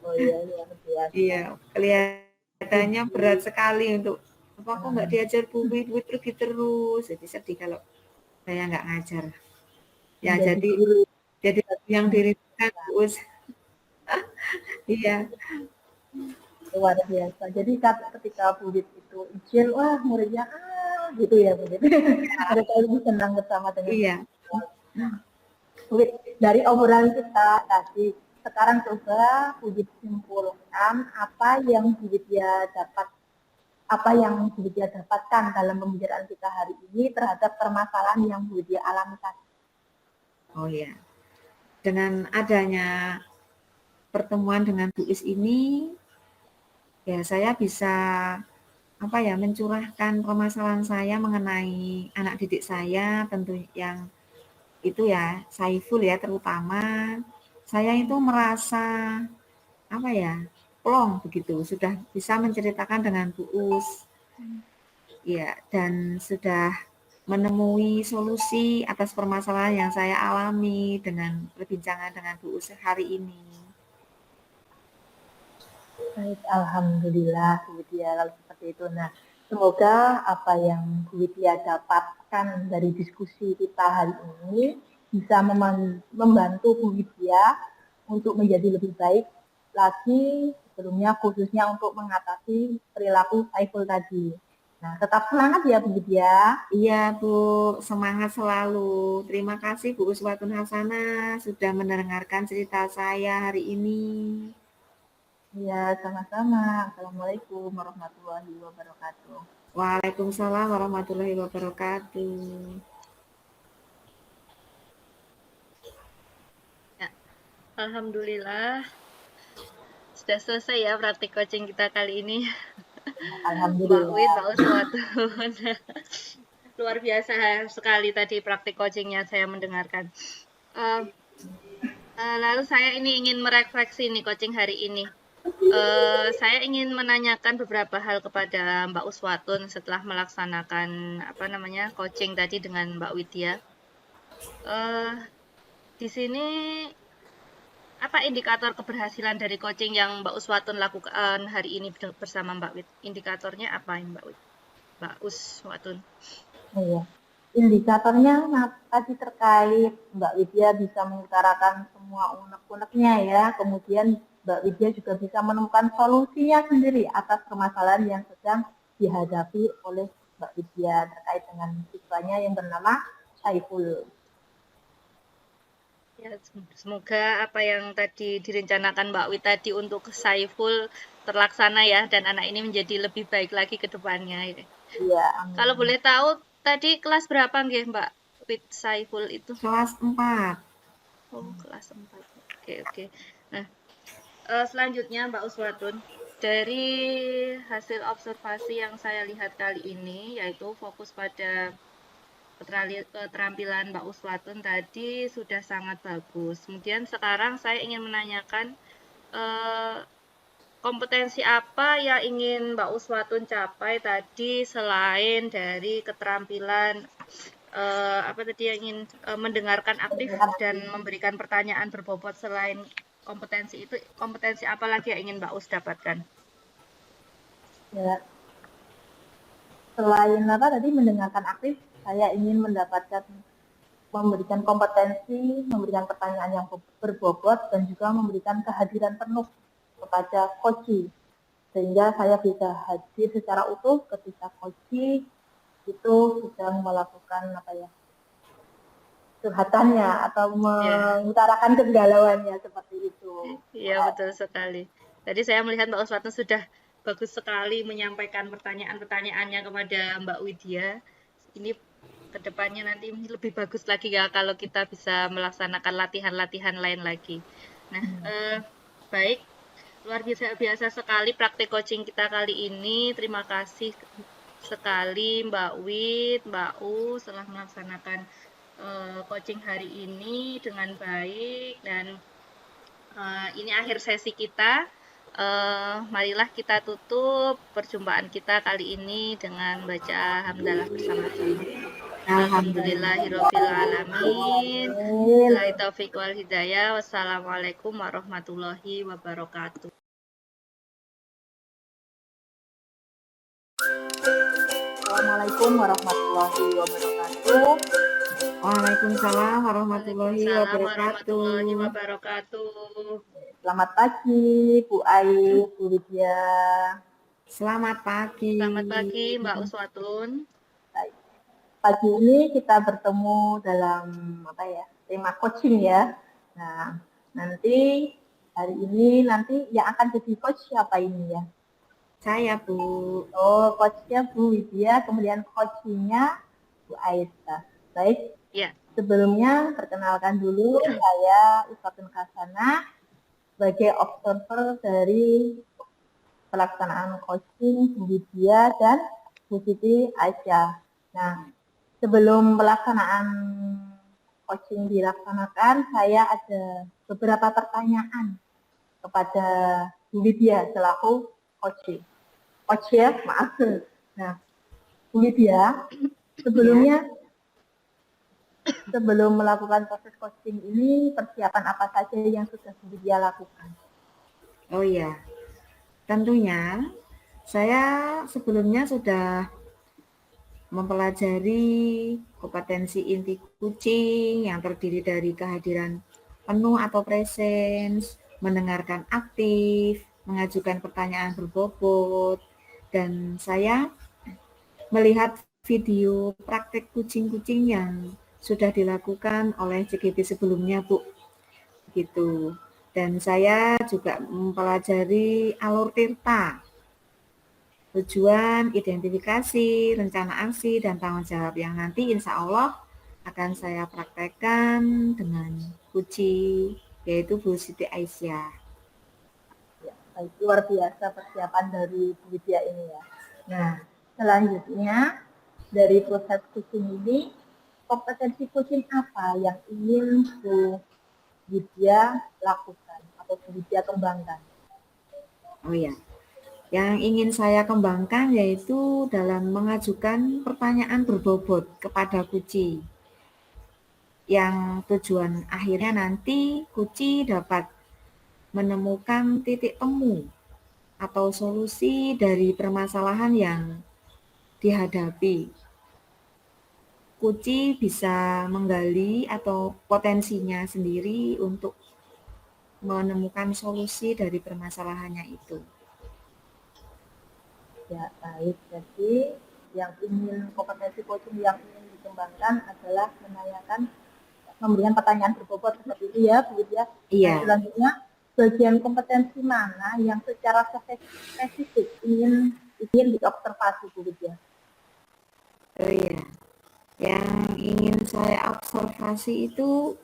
Oh iya, luar biasa. Iya, kelihatannya berat sekali untuk kok nggak diajar Bu Wid pergi terus, jadi sedih kalau saya nggak ngajar. Ya, menjadi jadi guru. yang dirindukan Bu Us. Iya, Luar biasa. Jadi ketika Bu Wit itu izin, wah muridnya gitu ya Bu Wit. Mereka lebih senang bersama dengan iya. Bu Wit. Dari obrolan kita tadi, sekarang coba Bu Wit simpulkan apa yang Bu Wit ya dapat, apa yang Bu Wit ya dapatkan dalam pembicaraan kita hari ini terhadap permasalahan yang Bu Wit ya alami tadi. Oh ya, dengan adanya pertemuan dengan Bu Is ini, ya saya bisa apa ya mencurahkan permasalahan saya mengenai anak didik saya, tentu yang itu ya Saiful ya terutama. Saya itu merasa apa ya plong begitu, sudah bisa menceritakan dengan Bu Us, ya dan sudah menemui solusi atas permasalahan yang saya alami dengan perbincangan dengan Bu Us hari ini. Baik, alhamdulillah Bu Widya kalau seperti itu. Nah, semoga apa yang Bu Widya dapatkan dari diskusi kita hari ini bisa membantu Bu Widya untuk menjadi lebih baik lagi sebelumnya, khususnya untuk mengatasi perilaku Saiful tadi. Nah, tetap semangat ya Bu Widya. Iya Bu, semangat selalu. Terima kasih Bu Uswatun Hasanah sudah mendengarkan cerita saya hari ini. Ya, sama-sama. Assalamualaikum warahmatullahi wabarakatuh. Waalaikumsalam warahmatullahi wabarakatuh. Ya, alhamdulillah sudah selesai ya praktik coaching kita kali ini. Mbak Alhamdulillah. Wit, Mbak Uswatun. Luar biasa sekali tadi praktik coachingnya saya mendengarkan. Lalu saya ini ingin merefleksi nih coaching hari ini. Saya ingin menanyakan beberapa hal kepada Mbak Uswatun setelah melaksanakan coaching tadi dengan Mbak Widya. Di sini apa indikator keberhasilan dari coaching yang Mbak Uswatun lakukan hari ini bersama Mbak Wid? Indikatornya apa Mbak Wid? Mbak Uswatun. Iya. Indikatornya tadi terkait Mbak Widya bisa mengutarakan semua unek-uneknya ya, kemudian Mbak Widya juga bisa menemukan solusinya sendiri atas permasalahan yang sedang dihadapi oleh Mbak Widya terkait dengan siswanya yang bernama Saiful. Ya, semoga apa yang tadi direncanakan Mbak Wid tadi untuk Saiful terlaksana ya, dan anak ini menjadi lebih baik lagi ke depannya. Iya, amin. Kalau boleh tahu, tadi kelas berapa nggih Mbak Wid Saiful itu? Kelas 4. Oh, kelas 4. Oke. Nah, selanjutnya Mbak Uswatun, dari hasil observasi yang saya lihat kali ini, yaitu fokus pada keterampilan Mbak Uswatun tadi sudah sangat bagus. Kemudian sekarang saya ingin menanyakan kompetensi apa yang ingin Mbak Uswatun capai tadi selain dari keterampilan yang ingin mendengarkan aktif dan memberikan pertanyaan berbobot. Selain kompetensi itu, kompetensi apa lagi yang ingin Mbak Us dapatkan? Ya. Selain tadi mendengarkan aktif, saya ingin memberikan kompetensi, memberikan pertanyaan yang berbobot, dan juga memberikan kehadiran penuh kepada coach, sehingga saya bisa hadir secara utuh ketika coach itu sedang melakukan curhatannya atau mengutarakan kegalauannya seperti itu. Iya, betul sekali. Tadi saya melihat Mbak Uswatun sudah bagus sekali menyampaikan pertanyaan-pertanyaannya kepada Mbak Widya. Ini kedepannya nanti lebih bagus lagi ya kalau kita bisa melaksanakan latihan-latihan lain lagi. Nah, baik, luar biasa sekali praktik coaching kita kali ini. Terima kasih sekali Mbak Wid, Mbak U telah melaksanakan coaching hari ini dengan baik, dan ini akhir sesi kita. Marilah kita tutup perjumpaan kita kali ini dengan baca hamdalah bersama-sama. Alhamdulillahirabbil alamin. Billahi taufiq wal hidayah. Wassalamualaikum warahmatullahi wabarakatuh. Assalamualaikum warahmatullahi wabarakatuh. Waalaikumsalam warahmatullahi Waalaikumsalam warahmatullahi wabarakatuh. wabarakatuh. Selamat pagi, Bu Ais, Bu Widya. Selamat pagi. Selamat pagi, Mbak Uswatun. Baik. Pagi ini kita bertemu dalam tema coaching ya. Nah, nanti hari ini yang akan jadi coach siapa ini ya? Saya, Bu. Oh, coachnya Bu Widya, kemudian coachingnya Bu Aisyah. Baik. Ya. Sebelumnya perkenalkan dulu, saya Uswatun Kasana sebagai observer dari pelaksanaan coaching Bu Widya dan Bu Siti Aisyah. Nah, sebelum pelaksanaan coaching dilaksanakan, saya ada beberapa pertanyaan kepada Bu Widya selaku coach ya, maaf. Nah, Bu Widya, sebelum melakukan proses coaching ini, persiapan apa saja yang sudah Bu Widya lakukan? Oh iya, tentunya saya sebelumnya sudah mempelajari kompetensi inti coaching yang terdiri dari kehadiran penuh atau presence, mendengarkan aktif, mengajukan pertanyaan berbobot, dan saya melihat video praktek kucing-kucing yang sudah dilakukan oleh CGP sebelumnya, Bu. Gitu. Dan saya juga mempelajari alur tirta, tujuan, identifikasi, rencana aksi, dan tanggung jawab yang nanti insya Allah akan saya praktekkan dengan Kuci, yaitu Bu Siti Aisyah. Ya, luar biasa persiapan dari Bu Widya ini ya. Nah, selanjutnya dari proses coaching ini, kompetensi coaching apa yang ingin Bu Widya lakukan atau Bu Widya kembangkan? Oh iya, yang ingin saya kembangkan yaitu dalam mengajukan pertanyaan berbobot kepada Kuci, yang tujuan akhirnya nanti Kuci dapat menemukan titik temu atau solusi dari permasalahan yang dihadapi. Kuci bisa menggali atau potensinya sendiri untuk menemukan solusi dari permasalahannya itu. Ya, baik. Jadi yang ingin kompetensi coaching yang ingin dikembangkan adalah memberikan pertanyaan berbobot seperti itu ya, Bu Widya. Iya. Nah, selanjutnya bagian kompetensi mana yang secara spesifik ingin diobservasi, Bu Widya? Oh iya, yang ingin saya observasi itu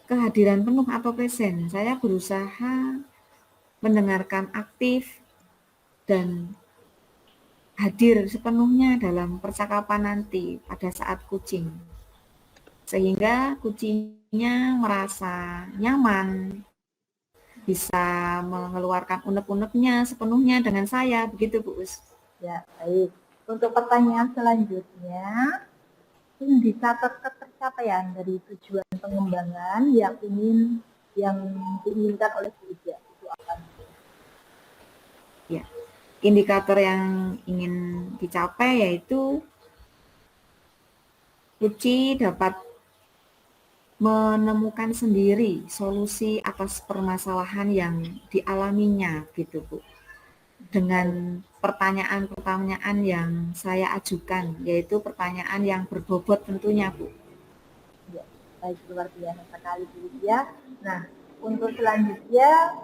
kehadiran penuh atau present. Saya berusaha mendengarkan aktif dan hadir sepenuhnya dalam percakapan nanti pada saat kucing. Sehingga kucingnya merasa nyaman, bisa mengeluarkan unek-uneknya sepenuhnya dengan saya, begitu Bu Us. Ya, baik. Untuk pertanyaan selanjutnya, indikator ketercapaian dari tujuan pengembangan yang diinginkan oleh Bu Widya itu apa? Ya, indikator yang ingin dicapai yaitu Kuci dapat menemukan sendiri solusi atas permasalahan yang dialaminya, gitu Bu. Dengan pertanyaan-pertanyaan yang saya ajukan, yaitu pertanyaan yang berbobot tentunya, Bu. Ya, baik, luar biasa sekali Bu Widya. Nah, untuk selanjutnya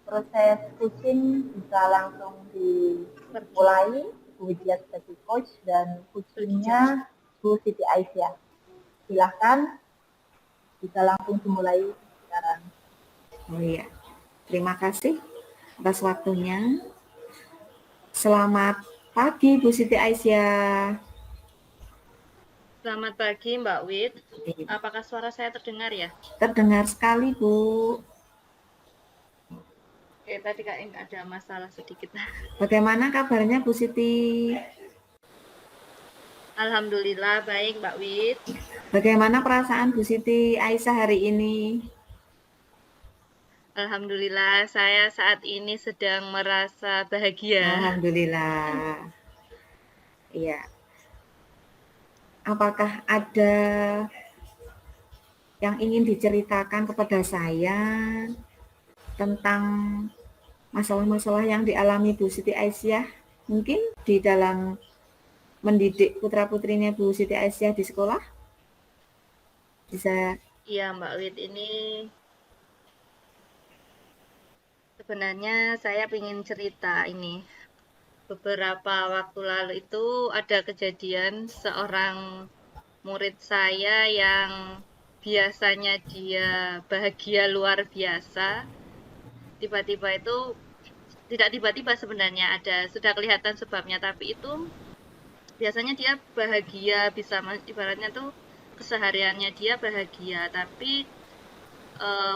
proses coaching bisa langsung dimulai. Bu Widya sebagai coach dan coachingnya Bu Siti Aisyah. Silahkan bisa langsung dimulai sekarang. Oh iya, terima kasih atas waktunya. Selamat pagi Bu Siti Aisyah. Selamat pagi, Mbak Wid. Apakah suara saya terdengar ya? Terdengar sekali, Bu. Oke, tadi kayaknya ada masalah sedikit. Bagaimana kabarnya Bu Siti? Alhamdulillah baik, Mbak Wid. Bagaimana perasaan Bu Siti Aisyah hari ini? Alhamdulillah saya saat ini sedang merasa bahagia. Alhamdulillah. Iya. apakah ada yang ingin diceritakan kepada saya tentang masalah-masalah yang dialami Bu Siti Aisyah? Mungkin di dalam mendidik putra-putrinya Bu Siti Aisyah di sekolah? Bisa. Iya, Mbak Wit, ini sebenarnya saya ingin cerita ini. Beberapa waktu lalu itu ada kejadian seorang murid saya yang biasanya dia bahagia luar biasa, tiba-tiba itu tidak tiba-tiba sebenarnya ada sudah kelihatan sebabnya, tapi itu biasanya dia bahagia bisa ibaratnya tuh kesehariannya dia bahagia, tapi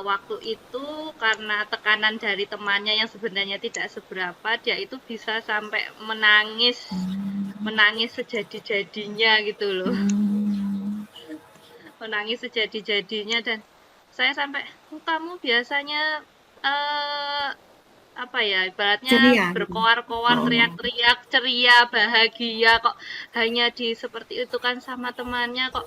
waktu itu karena tekanan dari temannya yang sebenarnya tidak seberapa, dia itu bisa sampai menangis sejadi-jadinya gitu loh. Menangis sejadi-jadinya, dan saya sampai, kamu biasanya apa ya, ibaratnya Ceria gitu. berkoar-koar, teriak-teriak, ceria, bahagia, kok hanya di seperti itu kan sama temannya, kok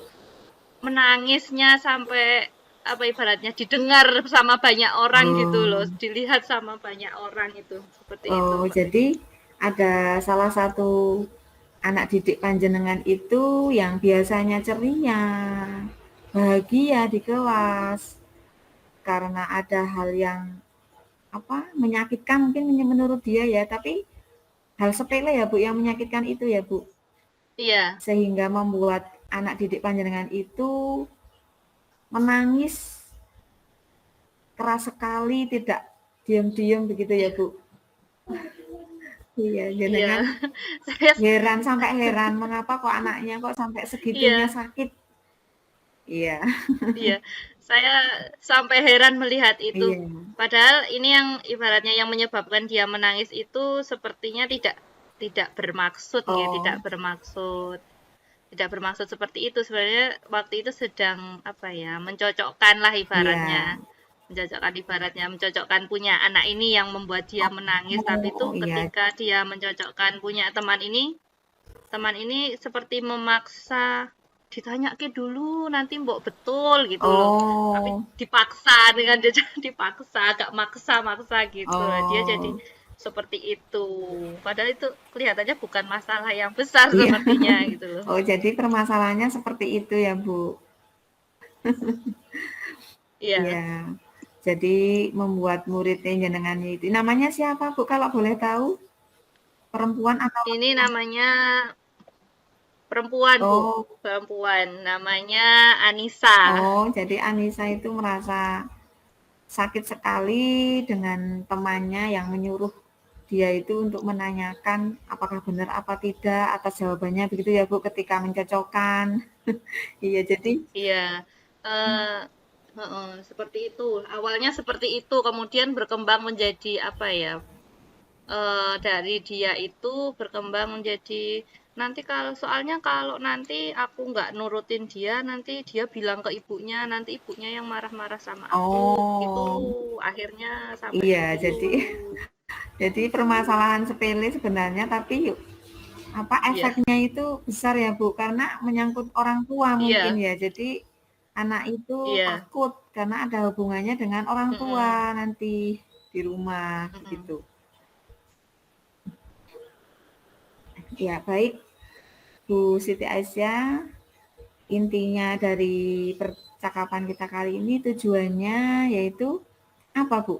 menangisnya sampai apa ibaratnya didengar sama banyak orang gitu loh, dilihat sama banyak orang itu, seperti itu, Mbak. Jadi ada salah satu anak didik panjenengan itu yang biasanya ceria, bahagia di kelas, karena ada hal yang menyakitkan mungkin menurut dia ya, tapi hal sepele ya Bu yang menyakitkan itu ya Bu. Iya. Sehingga membuat anak didik panjenengan itu menangis keras sekali, tidak diam-diam begitu ya Bu. Iya, jenengan Saya heran sampai heran mengapa kok anaknya kok sampai segitunya sakit. Iya. Iya, saya sampai heran melihat itu. Iya. Padahal ini yang ibaratnya yang menyebabkan dia menangis itu sepertinya tidak bermaksud ya, tidak bermaksud seperti itu. Sebenarnya waktu itu sedang apa ya, mencocokkan lah ibaratnya. Mencocokkan punya anak ini yang membuat dia menangis, tapi itu ketika dia mencocokkan punya teman ini seperti memaksa, ditanya ke dulu nanti mbok betul gitu loh, tapi dipaksa dengan dia dipaksa, agak maksa gitu. Dia jadi seperti itu, padahal itu kelihatannya bukan masalah yang besar sepertinya gitu loh. Jadi permasalahannya seperti itu ya Bu. Iya. Jadi membuat muridnya jenengan itu, namanya siapa Bu kalau boleh tahu? Perempuan atau ini namanya perempuan, Bu. Perempuan, namanya Anissa. Jadi Anissa itu merasa sakit sekali dengan temannya yang menyuruh dia itu untuk menanyakan apakah benar apa tidak atas jawabannya begitu ya Bu ketika mencocokkan. Iya, jadi iya. Seperti itu. Awalnya seperti itu, kemudian berkembang menjadi apa ya? Dari dia itu berkembang menjadi nanti kalau nanti aku nggak nurutin dia, nanti dia bilang ke ibunya, nanti ibunya yang marah-marah sama aku. Itu akhirnya sampai iya, jadi permasalahan sepele sebenarnya, tapi efeknya itu besar ya Bu, karena menyangkut orang tua mungkin ya. Jadi anak itu takut karena ada hubungannya dengan orang tua nanti di rumah begitu. Ya, baik Bu Siti Aisyah, intinya dari percakapan kita kali ini tujuannya yaitu apa Bu?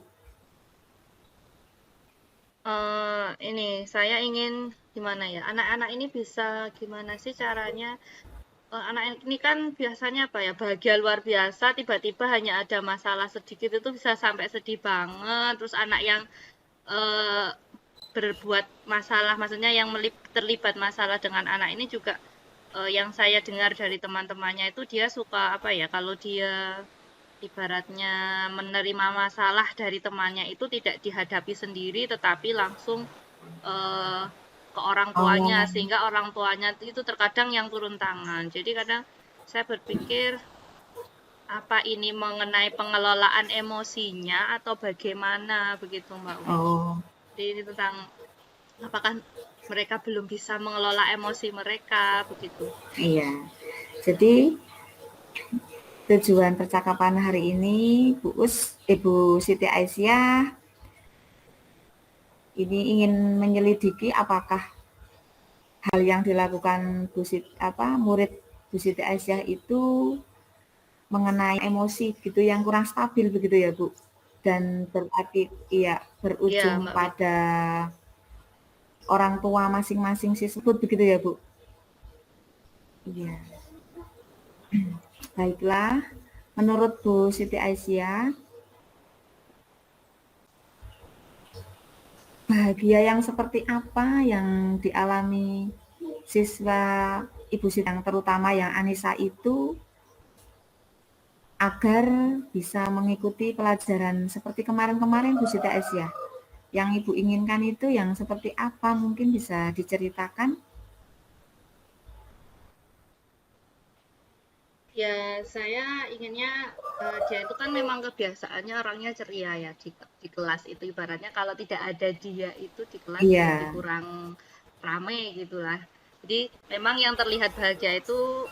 Ini saya ingin gimana ya, anak-anak ini bisa gimana sih caranya, anak ini kan biasanya apa ya, bahagia luar biasa, tiba-tiba hanya ada masalah sedikit itu bisa sampai sedih banget. Terus anak yang berbuat masalah, maksudnya yang terlibat masalah dengan anak ini juga, yang saya dengar dari teman-temannya itu dia suka apa ya, kalau dia ibaratnya menerima masalah dari temannya itu tidak dihadapi sendiri, tetapi langsung ke orang tuanya, sehingga orang tuanya itu terkadang yang turun tangan. Jadi kadang saya berpikir, apa ini mengenai pengelolaan emosinya atau bagaimana begitu Mbak Wi. Jadi ini tentang apakah mereka belum bisa mengelola emosi mereka begitu. Iya. Jadi tujuan percakapan hari ini Ibu Siti Aisyah ini ingin menyelidiki apakah hal yang dilakukan murid Bu Siti Aisyah itu mengenai emosi gitu yang kurang stabil begitu ya Bu, dan berujung Mbak Wi. pada orang tua masing-masing siswa begitu ya Bu. Iya. Baiklah, menurut Bu Siti Aisyah, bahagia yang seperti apa yang dialami siswa Ibu Siti yang terutama yang Anissa itu agar bisa mengikuti pelajaran seperti kemarin-kemarin Bu Siti Aisyah? Yang Ibu inginkan itu yang seperti apa? Mungkin bisa diceritakan? Ya, saya inginnya dia itu kan memang kebiasaannya orangnya ceria ya di kelas itu, ibaratnya kalau tidak ada dia itu di kelas jadi Iya. kurang ramai gitulah. Jadi memang yang terlihat bahagia itu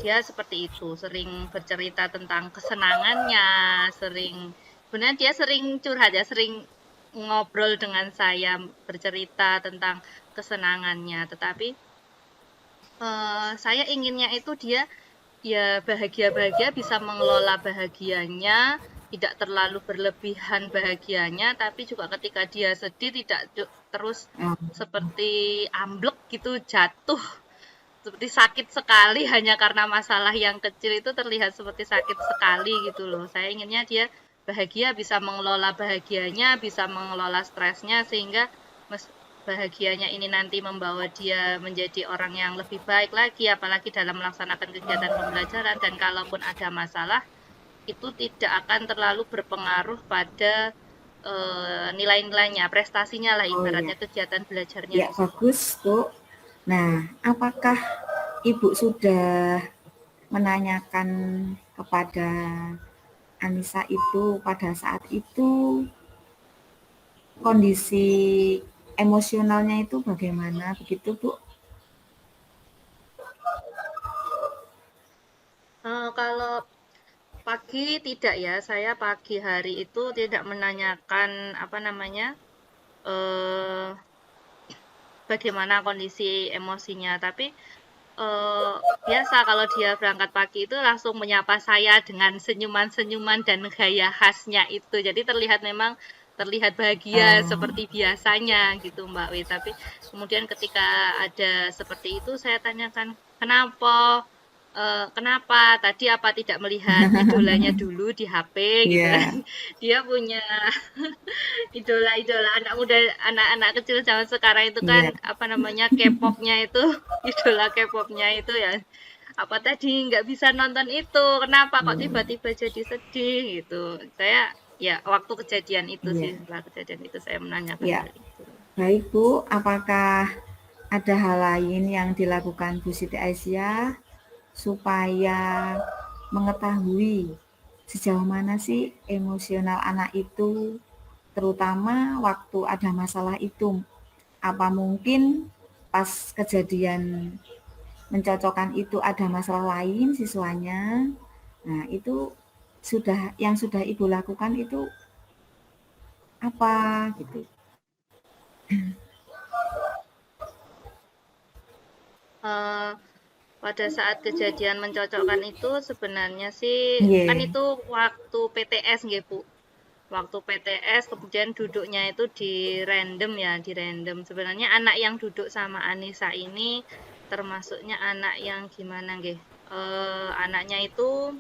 dia seperti itu, sering bercerita tentang kesenangannya, sebenarnya dia sering curhat ya, sering ngobrol dengan saya, bercerita tentang kesenangannya. Tetapi saya inginnya itu dia ya bahagia-bahagia, bisa mengelola bahagianya, tidak terlalu berlebihan bahagianya, tapi juga ketika dia sedih tidak terus seperti amblek gitu, jatuh seperti sakit sekali hanya karena masalah yang kecil, itu terlihat seperti sakit sekali gitu loh. Saya inginnya dia bahagia, bisa mengelola bahagianya, bisa mengelola stresnya, sehingga bahagianya ini nanti membawa dia menjadi orang yang lebih baik lagi, apalagi dalam melaksanakan kegiatan pembelajaran. Dan kalaupun ada masalah, itu tidak akan terlalu berpengaruh pada nilai-nilainya, prestasinya lah, ibaratnya kegiatan belajarnya Ya, di situ. bagus, Bu. Nah, apakah Ibu sudah menanyakan kepada Anissa itu pada saat itu kondisi emosionalnya itu bagaimana begitu, Bu? Kalau pagi tidak ya, saya pagi hari itu tidak menanyakan bagaimana kondisi emosinya, tapi biasa kalau dia berangkat pagi itu langsung menyapa saya dengan senyuman-senyuman dan gaya khasnya itu. Jadi terlihat bahagia seperti biasanya gitu Mbak Wi. Tapi kemudian ketika ada seperti itu saya tanyakan, kenapa tadi apa tidak melihat idolanya dulu di HP gitu kan. Iya. Dia punya idola-idola anak muda, anak-anak kecil zaman sekarang itu kan Iya. K-pop-nya itu, idola K-pop-nya itu ya. Apa tadi nggak bisa nonton itu? Kenapa kok tiba-tiba jadi sedih gitu? Saya ya waktu kejadian itu sih, Iya. setelah kejadian itu saya menanyakan Ya. hal itu. Baik, Bu. Apakah ada hal lain yang dilakukan Bu Siti Aisyah supaya mengetahui sejauh mana sih emosional anak itu, terutama waktu ada masalah itu? Apa mungkin pas kejadian mencocokkan itu ada masalah lain siswanya? Nah, itu yang sudah Ibu lakukan itu apa gitu? Eh, pada saat kejadian mencocokkan itu sebenarnya sih kan Iya. itu waktu PTS nggih Bu. Waktu PTS kemudian duduknya itu di random ya, di random. Sebenarnya anak yang duduk sama Anissa ini termasuknya anak yang gimana nggih? Anaknya itu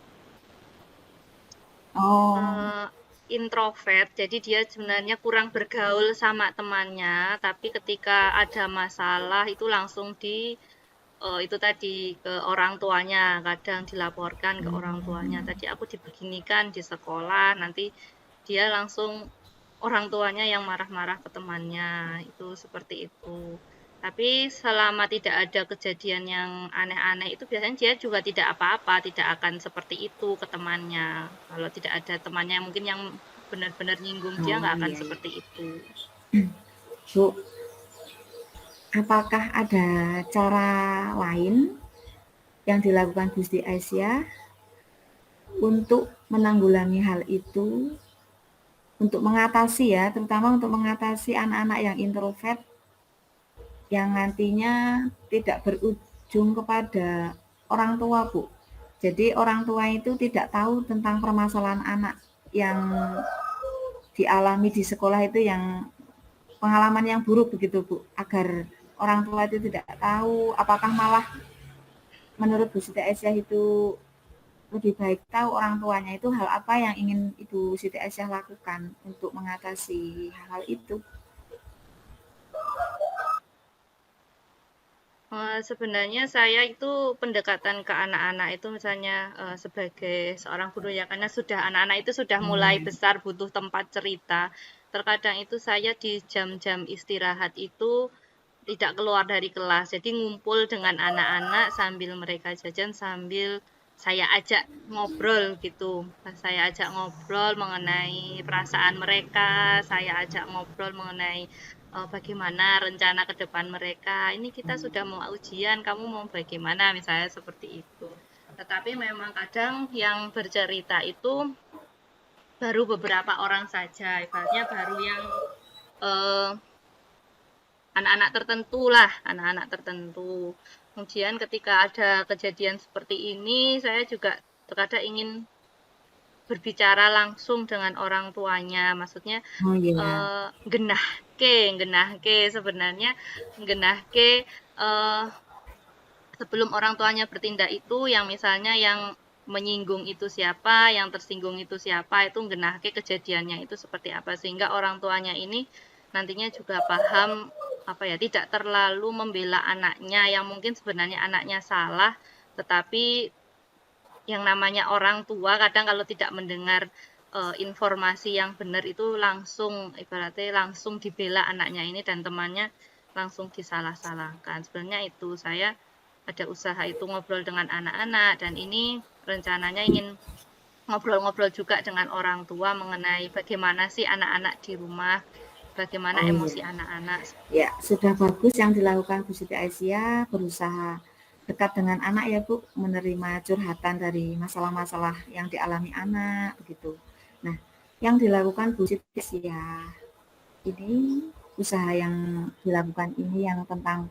Oh, eh, introvert, jadi dia sebenarnya kurang bergaul sama temannya, tapi ketika ada masalah itu langsung itu tadi ke orang tuanya, kadang dilaporkan ke orang tuanya. Tadi aku dibeginikan di sekolah, nanti dia langsung orang tuanya yang marah-marah ke temannya, itu seperti itu. Tapi selama tidak ada kejadian yang aneh-aneh itu biasanya dia juga tidak apa-apa, tidak akan seperti itu ke temannya. Kalau tidak ada temannya mungkin yang benar-benar nyinggung dia nggak akan iya, iya. seperti itu. Bu, apakah ada cara lain yang dilakukan Bu Siti Aisyah untuk menanggulangi hal itu, untuk mengatasi ya, terutama untuk mengatasi anak-anak yang introvert yang nantinya tidak berujung kepada orang tua, Bu. Jadi orang tua itu tidak tahu tentang permasalahan anak yang dialami di sekolah itu, yang pengalaman yang buruk begitu, Bu. Agar orang tua itu tidak tahu, apakah malah menurut Bu Siti Aisyah itu lebih baik tahu orang tuanya itu hal apa yang ingin Ibu Siti Aisyah lakukan untuk mengatasi hal itu. Sebenarnya saya itu pendekatan ke anak-anak itu misalnya sebagai seorang guru ya, karena anak-anak itu sudah mulai besar butuh tempat cerita. Terkadang itu saya di jam-jam istirahat itu tidak keluar dari kelas, jadi ngumpul dengan anak-anak sambil mereka jajan, sambil saya ajak ngobrol gitu. Saya ajak ngobrol mengenai perasaan mereka, saya ajak ngobrol mengenai bagaimana rencana ke depan mereka. Ini kita sudah mau ujian, kamu mau bagaimana, misalnya seperti itu. Tetapi memang kadang yang bercerita itu baru beberapa orang saja, ibaratnya baru yang anak-anak tertentu lah, anak-anak tertentu. Kemudian ketika ada kejadian seperti ini, saya juga terkadang ingin berbicara langsung dengan orang tuanya. Maksudnya Oh iya. genahke sebenarnya genahke sebelum orang tuanya bertindak itu, yang misalnya yang menyinggung itu siapa, yang tersinggung itu siapa, itu genahke kejadiannya itu seperti apa, sehingga orang tuanya ini nantinya juga paham apa ya, tidak terlalu membela anaknya yang mungkin sebenarnya anaknya salah, tetapi yang namanya orang tua kadang kalau tidak mendengar informasi yang benar itu langsung ibaratnya langsung dibela anaknya ini, dan temannya langsung disalah-salahkan. Sebenarnya itu saya ada usaha itu ngobrol dengan anak-anak, dan ini rencananya ingin ngobrol-ngobrol juga dengan orang tua mengenai bagaimana sih anak-anak di rumah, bagaimana Oh emosi iya. anak-anak. Ya, sudah bagus yang dilakukan Bu Siti Aisyah, berusaha dekat dengan anak ya Bu, menerima curhatan dari masalah-masalah yang dialami anak begitu. Nah, yang dilakukan Bu Siti Aisyah ini, usaha yang dilakukan ini yang tentang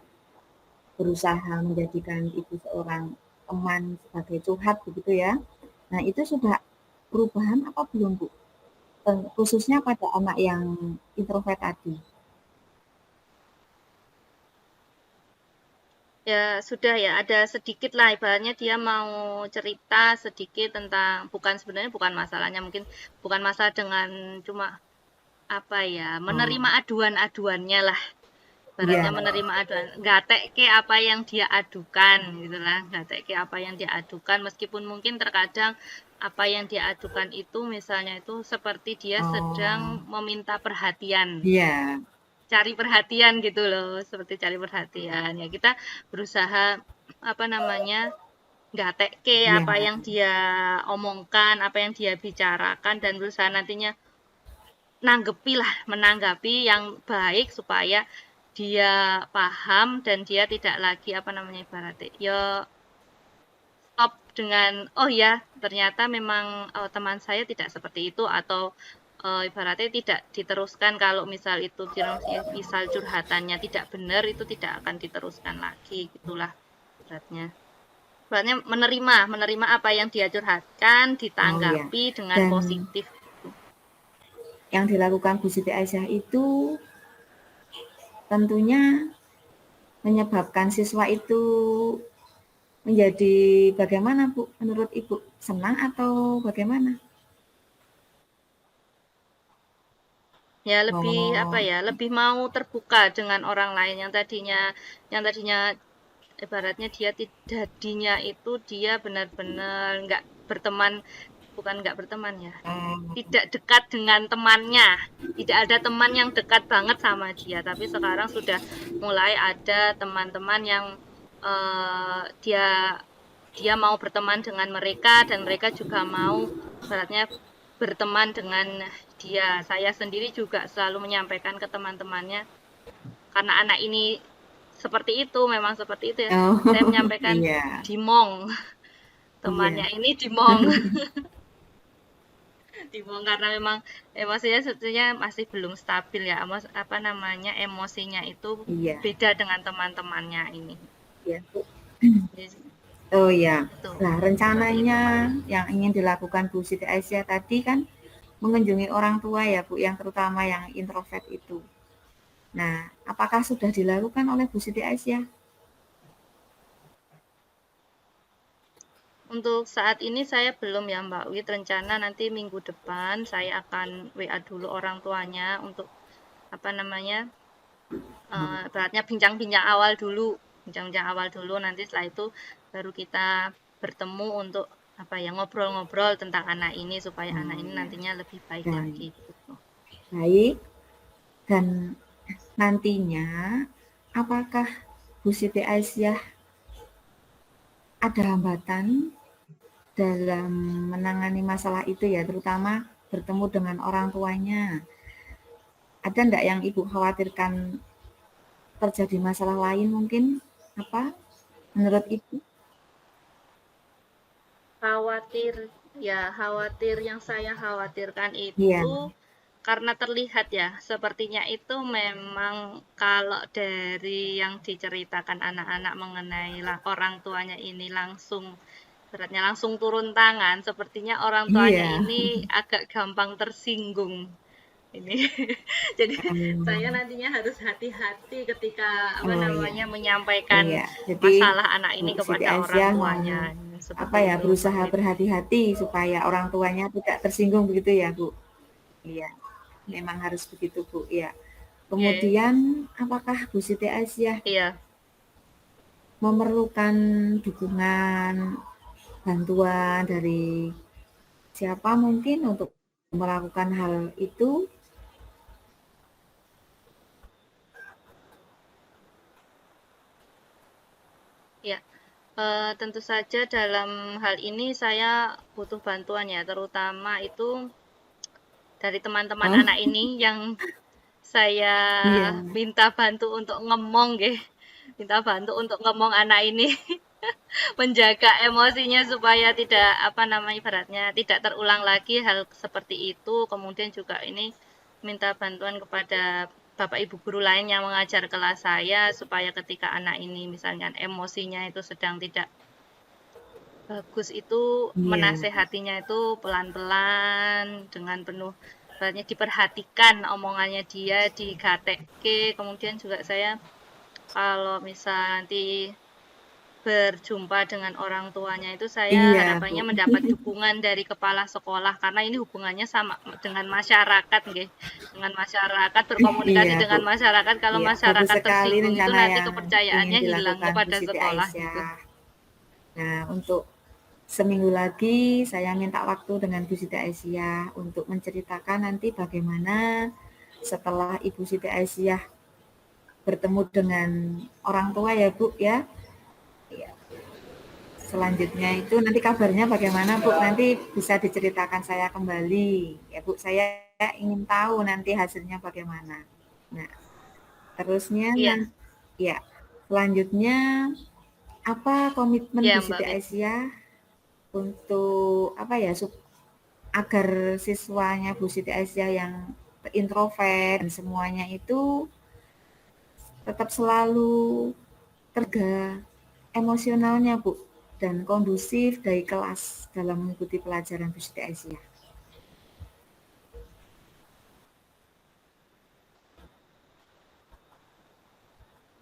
berusaha menjadikan ibu seorang teman sebagai curhat begitu ya. Nah, itu sudah perubahan apa belum Bu? Khususnya pada anak yang introvert tadi. Ya sudah ya, ada sedikit lah ibaratnya dia mau cerita sedikit tentang, sebenarnya bukan masalahnya, mungkin bukan masalah dengan cuma apa ya, Oh, menerima aduan-aduannya lah. Ibaratnya iya. menerima aduan, gatek ke apa yang dia adukan gitu lah, gatek ke apa yang dia adukan, meskipun mungkin terkadang apa yang dia adukan itu misalnya itu seperti dia Oh, sedang meminta perhatian, iya. cari perhatian gitu loh, seperti cari perhatian. Ya kita berusaha apa namanya, nggak teke Iya. apa yang dia omongkan, apa yang dia bicarakan, dan berusaha nantinya menanggapi yang baik supaya dia paham dan dia tidak lagi apa namanya ibaratnya ya stop dengan oh ya ternyata memang teman saya tidak seperti itu, atau ibaratnya tidak diteruskan, kalau misal itu misal curhatannya tidak benar itu tidak akan diteruskan lagi, gitulah ibaratnya. Ibaratnya menerima apa yang dia curhatkan, Oh iya. ditanggapi dengan Dan positif. yang dilakukan Bu Siti Aisyah itu tentunya menyebabkan siswa itu menjadi bagaimana Bu? Menurut Ibu senang atau bagaimana? Ya lebih apa Oh, ya, lebih mau terbuka dengan orang lain, yang tadinya ibaratnya tadinya itu dia benar-benar nggak berteman, bukan nggak berteman ya, oh, tidak dekat dengan temannya, tidak ada teman yang dekat banget sama dia, tapi sekarang sudah mulai ada teman-teman yang dia dia mau berteman dengan mereka, dan mereka juga mau ibaratnya berteman dengan dia. Saya sendiri juga selalu menyampaikan ke teman-temannya, karena anak ini seperti itu, memang seperti itu ya. Oh, Saya menyampaikan iya, dimong, iya. temannya ini dimong. Dimong karena memang emosinya sebetulnya masih belum stabil ya, apa namanya, emosinya itu Iya, beda dengan teman-temannya ini. iya, Bu. Jadi, Oh iya. itu Nah, seperti itu. rencananya yang ingin dilakukan Bu Siti Aisyah tadi kan mengunjungi orang tua ya, Bu, yang terutama yang introvert itu. Nah, apakah sudah dilakukan oleh Bu Siti Aisyah? Untuk saat ini saya belum ya Mbak Wit, rencana nanti minggu depan saya akan WA dulu orang tuanya untuk apa namanya, ibaratnya bincang-bincang awal dulu, nanti setelah itu baru kita bertemu untuk apa ya, ngobrol-ngobrol tentang anak ini supaya anak Oh ini ya, nantinya lebih baik dan lagi gitu. baik. Dan nantinya, apakah Bu Siti Aisyah ada hambatan dalam menangani masalah itu ya, terutama bertemu dengan orang tuanya? Ada enggak yang Ibu khawatirkan terjadi masalah lain mungkin? Apa menurut Ibu? Khawatir, ya khawatir, yang saya khawatirkan Iya, itu karena terlihat ya, sepertinya itu memang kalau dari yang diceritakan anak-anak mengenai orang tuanya ini langsung, beratnya langsung turun tangan, sepertinya orang tuanya iya. ini agak gampang tersinggung. Ini jadi saya Mmm, nantinya harus hati-hati ketika apa oh iya, namanya menyampaikan iya. Jadi masalah anak Bu ini Siti kepada orang Aisyah mau tuanya. apa Seperti ya, itu, Mbak berusaha Wit. berhati-hati supaya orang tuanya tidak tersinggung begitu ya, Bu? Iya, memang harus begitu, Bu, iya. Oke. Kemudian apakah Bu Siti Aisyah Iya. memerlukan dukungan, bantuan dari siapa mungkin untuk melakukan hal itu? Ya, tentu saja dalam hal ini saya butuh bantuan ya, terutama itu dari teman-teman Oh, anak ini yang saya iya, minta bantu untuk ngemong nggih. Minta bantu untuk ngomong anak ini menjaga emosinya supaya tidak apa namanya ibaratnya tidak terulang lagi hal seperti itu. Kemudian juga ini minta bantuan kepada Bapak Ibu guru lain yang mengajar kelas saya supaya ketika anak ini misalnya emosinya itu sedang tidak bagus itu iya, menasehatinya itu pelan-pelan dengan penuh ibaratnya diperhatikan omongannya dia digateke. Kemudian juga saya kalau misal nanti berjumpa dengan orang tuanya itu saya iya, Bu. harapannya mendapat dukungan dari kepala sekolah karena ini hubungannya sama dengan masyarakat nggih. Dengan masyarakat, berkomunikasi Iya, Bu. dengan masyarakat, kalau Iya, bagus masyarakat sekali tersinggung itu rencana nanti yang ingin kepercayaannya hilang dilakukan Bu kepada Siti sekolah gitu. Aisyah. Nah, untuk seminggu lagi saya minta waktu dengan Bu Siti Aisyah untuk menceritakan nanti bagaimana setelah Ibu Siti Aisyah bertemu dengan orang tua ya Bu ya. Iya. Selanjutnya itu nanti kabarnya bagaimana Bu? Nanti bisa diceritakan saya kembali. Ya Bu, saya ingin tahu nanti hasilnya bagaimana. Nah, terusnya Iya, ya, selanjutnya apa komitmen iya Bu Mbak Siti Fit. Aisyah untuk apa ya agar siswanya Bu Siti Aisyah yang introvert dan semuanya itu tetap selalu terjaga emosionalnya Bu dan kondusif dari kelas dalam mengikuti pelajaran Bu Siti Aisyah.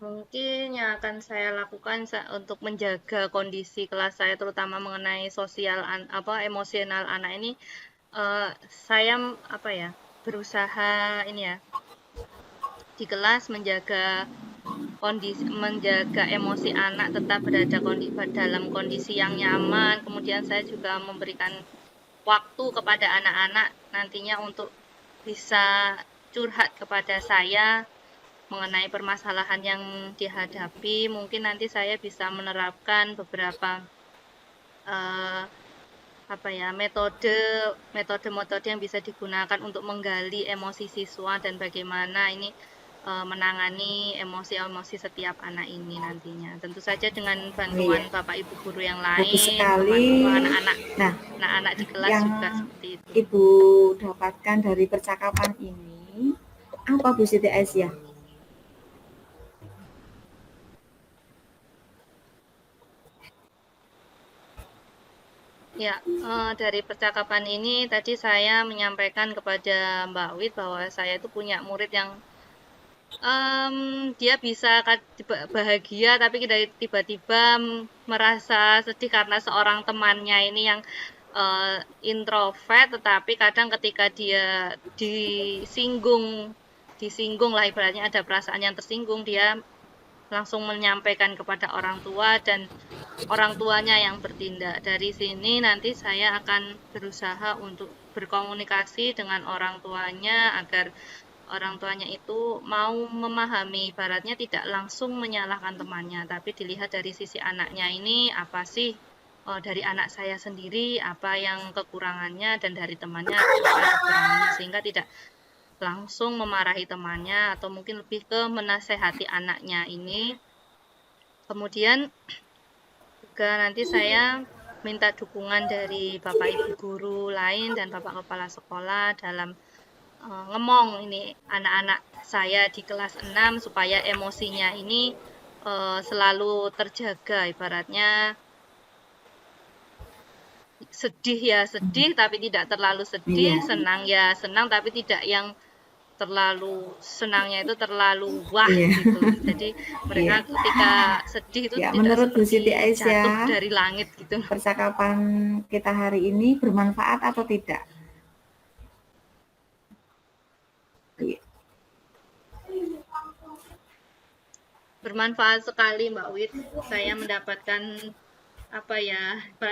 Mungkin yang akan saya lakukan untuk menjaga kondisi kelas saya terutama mengenai sosial apa emosional anak ini eh, saya apa ya berusaha ini ya di kelas menjaga emosi anak tetap berada dalam kondisi yang nyaman. Kemudian saya juga memberikan waktu kepada anak-anak nantinya untuk bisa curhat kepada saya mengenai permasalahan yang dihadapi. Mungkin nanti saya bisa menerapkan beberapa eh, apa ya metode-metode yang bisa digunakan untuk menggali emosi siswa dan bagaimana ini menangani emosi-emosi setiap anak ini nantinya. Tentu saja dengan bantuan Bapak Ibu guru yang Bagus lain, sekali. bantuan Nah, anak-anak di kelas yang juga seperti itu. Ibu dapatkan dari percakapan ini apa Bu Siti Aisyah? Ya, dari percakapan ini tadi saya menyampaikan kepada Mbak Wit bahwa saya itu punya murid yang dia bisa bahagia tapi tiba-tiba merasa sedih karena seorang temannya ini yang introvert, tetapi kadang ketika dia disinggung lah ibaratnya ada perasaan yang tersinggung, dia langsung menyampaikan kepada orang tua dan orang tuanya yang bertindak. Dari sini nanti saya akan berusaha untuk berkomunikasi dengan orang tuanya agar orang tuanya itu mau memahami, ibaratnya tidak langsung menyalahkan temannya, tapi dilihat dari sisi anaknya ini apa sih, dari anak saya sendiri apa yang kekurangannya dan dari temannya apa kekurangannya, sehingga tidak langsung memarahi temannya atau mungkin lebih ke menasehati anaknya ini. Kemudian juga nanti saya minta dukungan dari Bapak Ibu guru lain dan Bapak Kepala Sekolah dalam ngemong ini anak-anak saya di kelas 6 supaya emosinya ini selalu terjaga, ibaratnya sedih ya sedih tapi tidak terlalu sedih, senang ya senang tapi tidak yang terlalu senangnya itu terlalu wah gitu. Jadi mereka ketika sedih itu tidak menurut Bu seperti Siti Aisyah, jatuh dari langit gitu. Percakapan kita hari ini bermanfaat atau tidak? Bermanfaat sekali Mbak Wit. Saya mendapatkan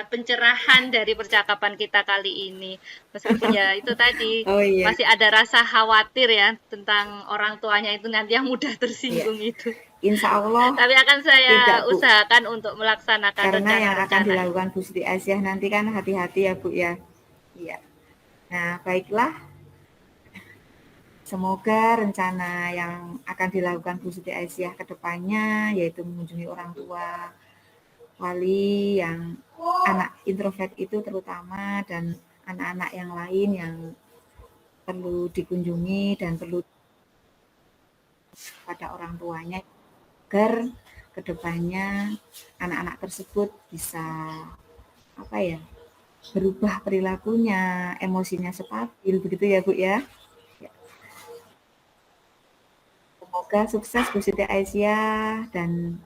pencerahan dari percakapan kita kali ini. Meskipun ya itu tadi masih ada rasa khawatir ya tentang orang tuanya itu nanti yang mudah tersinggung itu. Insya Allah. Tapi akan saya usahakan untuk melaksanakan karena yang akan dilakukan Bu Siti Aisyah nanti kan hati-hati ya Bu ya. Iya. Nah, baiklah. Semoga rencana yang akan dilakukan Bu Siti Aisyah ke depannya yaitu mengunjungi orang tua wali yang anak introvert itu terutama dan anak-anak yang lain yang perlu dikunjungi dan perlu pada orang tuanya agar kedepannya anak-anak tersebut bisa berubah perilakunya, emosinya stabil, begitu ya Bu ya. Semoga sukses Bu Siti Aisyah dan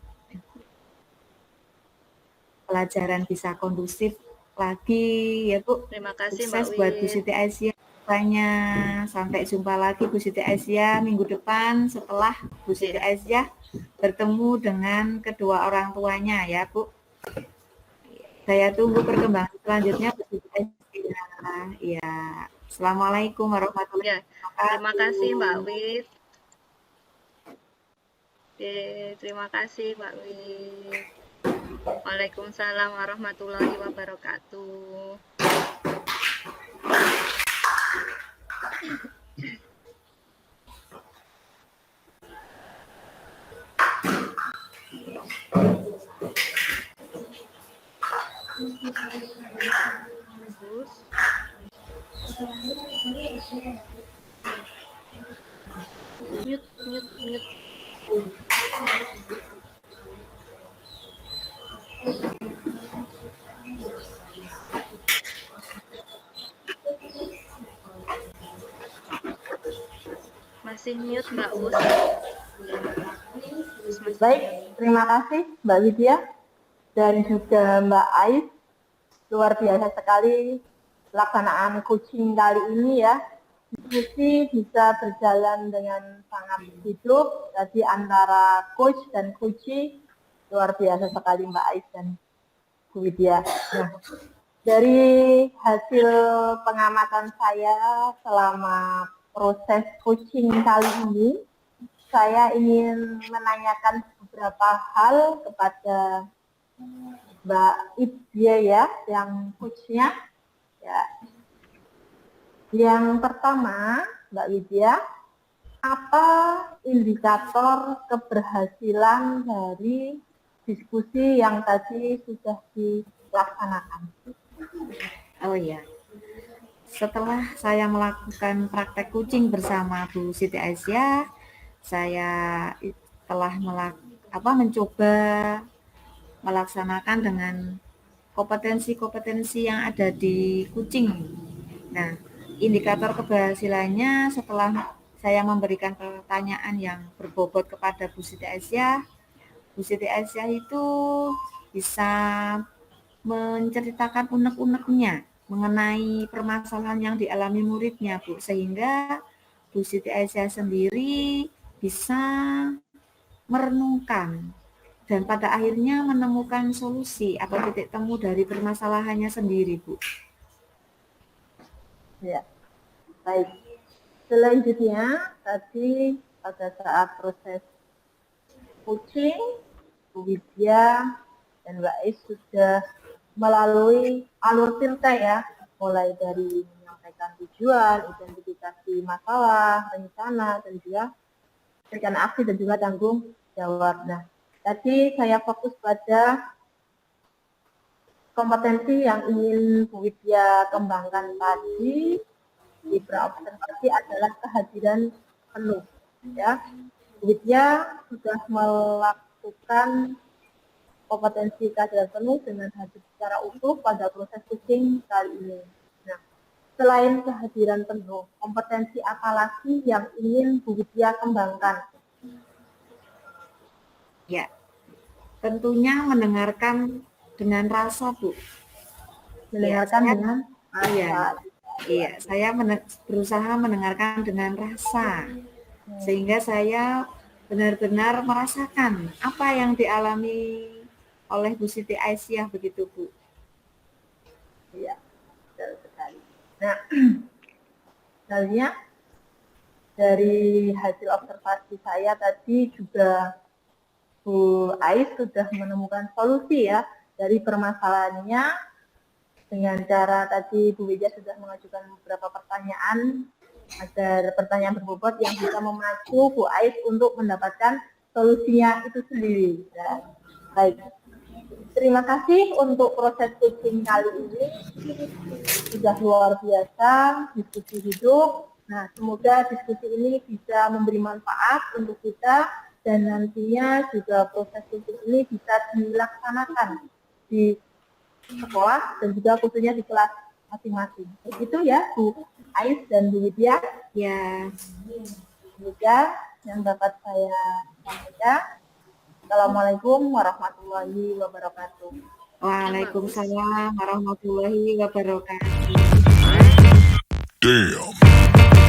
pelajaran bisa kondusif lagi ya Bu. Terima kasih sukses Mbak buat Wit. Bu Siti Aisyah. Sampai jumpa lagi Bu Siti Aisyah minggu depan setelah Bu Siti Aisyah bertemu dengan kedua orang tuanya ya Bu. Saya tunggu perkembangan selanjutnya Bu Siti Aisyah. Ya. Assalamualaikum warahmatullahi wabarakatuh. Terima kasih Mbak Wit. Oke, terima kasih Mbak Wit. Waalaikumsalam warahmatullahi wabarakatuh. Mute. Masih mute Mbak Us. Baik, terima kasih Mbak Widya dan juga Mbak Ais. Luar biasa sekali pelaksanaan coaching kali ini ya. Diskusi bisa berjalan dengan sangat hidup tadi antara coach dan coachee. Luar biasa sekali Mbak Ais dan Bu Widya. Nah, dari hasil pengamatan saya selama proses coaching kali ini, saya ingin menanyakan beberapa hal kepada Mbak Widya ya, yang coachnya. Ya. Yang pertama, Mbak Widya, apa indikator keberhasilan dari diskusi yang tadi sudah dilaksanakan? Oh ya, setelah saya melakukan praktek kucing bersama Bu Siti Aisyah, saya telah mencoba melaksanakan dengan kompetensi-kompetensi yang ada di kucing. Nah, indikator keberhasilannya setelah saya memberikan pertanyaan yang berbobot kepada Bu Siti Aisyah itu bisa menceritakan unek-uneknya mengenai permasalahan yang dialami muridnya, Bu, sehingga Bu Siti Aisyah sendiri bisa merenungkan dan pada akhirnya menemukan solusi atau titik temu dari permasalahannya sendiri, Bu. Ya, baik. Selanjutnya, tadi pada saat proses coaching, Bu Widya dan Mbak Ais sudah melalui alur cerita ya, mulai dari menyampaikan tujuan, identifikasi masalah, rencana, dan juga rencana aksi dan juga tanggung jawab. Nah, tadi saya fokus pada kompetensi yang ingin Bu Widya kembangkan tadi di praobservasi adalah kehadiran penuh. Ya, Bu Widya sudah melakukan kompetensi kehadiran penuh dengan hadir secara utuh pada proses coaching kali ini. Nah, selain kehadiran penuh, kompetensi apa lagi yang ingin Bu Widya kembangkan? Ya, tentunya mendengarkan dengan rasa, Bu. Mendengarkan dengan rasa. Iya, saya berusaha mendengarkan dengan rasa, sehingga saya benar-benar merasakan apa yang dialami oleh Bu Siti Aisyah begitu, Bu. Iya, betul sekali. Nah, selanjutnya dari hasil observasi saya tadi juga Bu Ais sudah menemukan solusi ya dari permasalahannya dengan cara tadi Bu Widya sudah mengajukan beberapa pertanyaan, ada pertanyaan berbobot yang bisa memacu Bu Ais untuk mendapatkan solusinya itu sendiri. Ya. Baik, terima kasih untuk proses coaching kali ini, sudah luar biasa, diskusi hidup. Nah, semoga diskusi ini bisa memberi manfaat untuk kita dan nantinya juga proses coaching ini bisa dilaksanakan di sekolah dan juga khususnya di kelas masing-masing. Begitu ya, Bu Ais dan Bu Widya. Ya. Semoga yang dapat saya sampaikan. Assalamualaikum warahmatullahi wabarakatuh. Waalaikumsalam warahmatullahi wabarakatuh. Damn.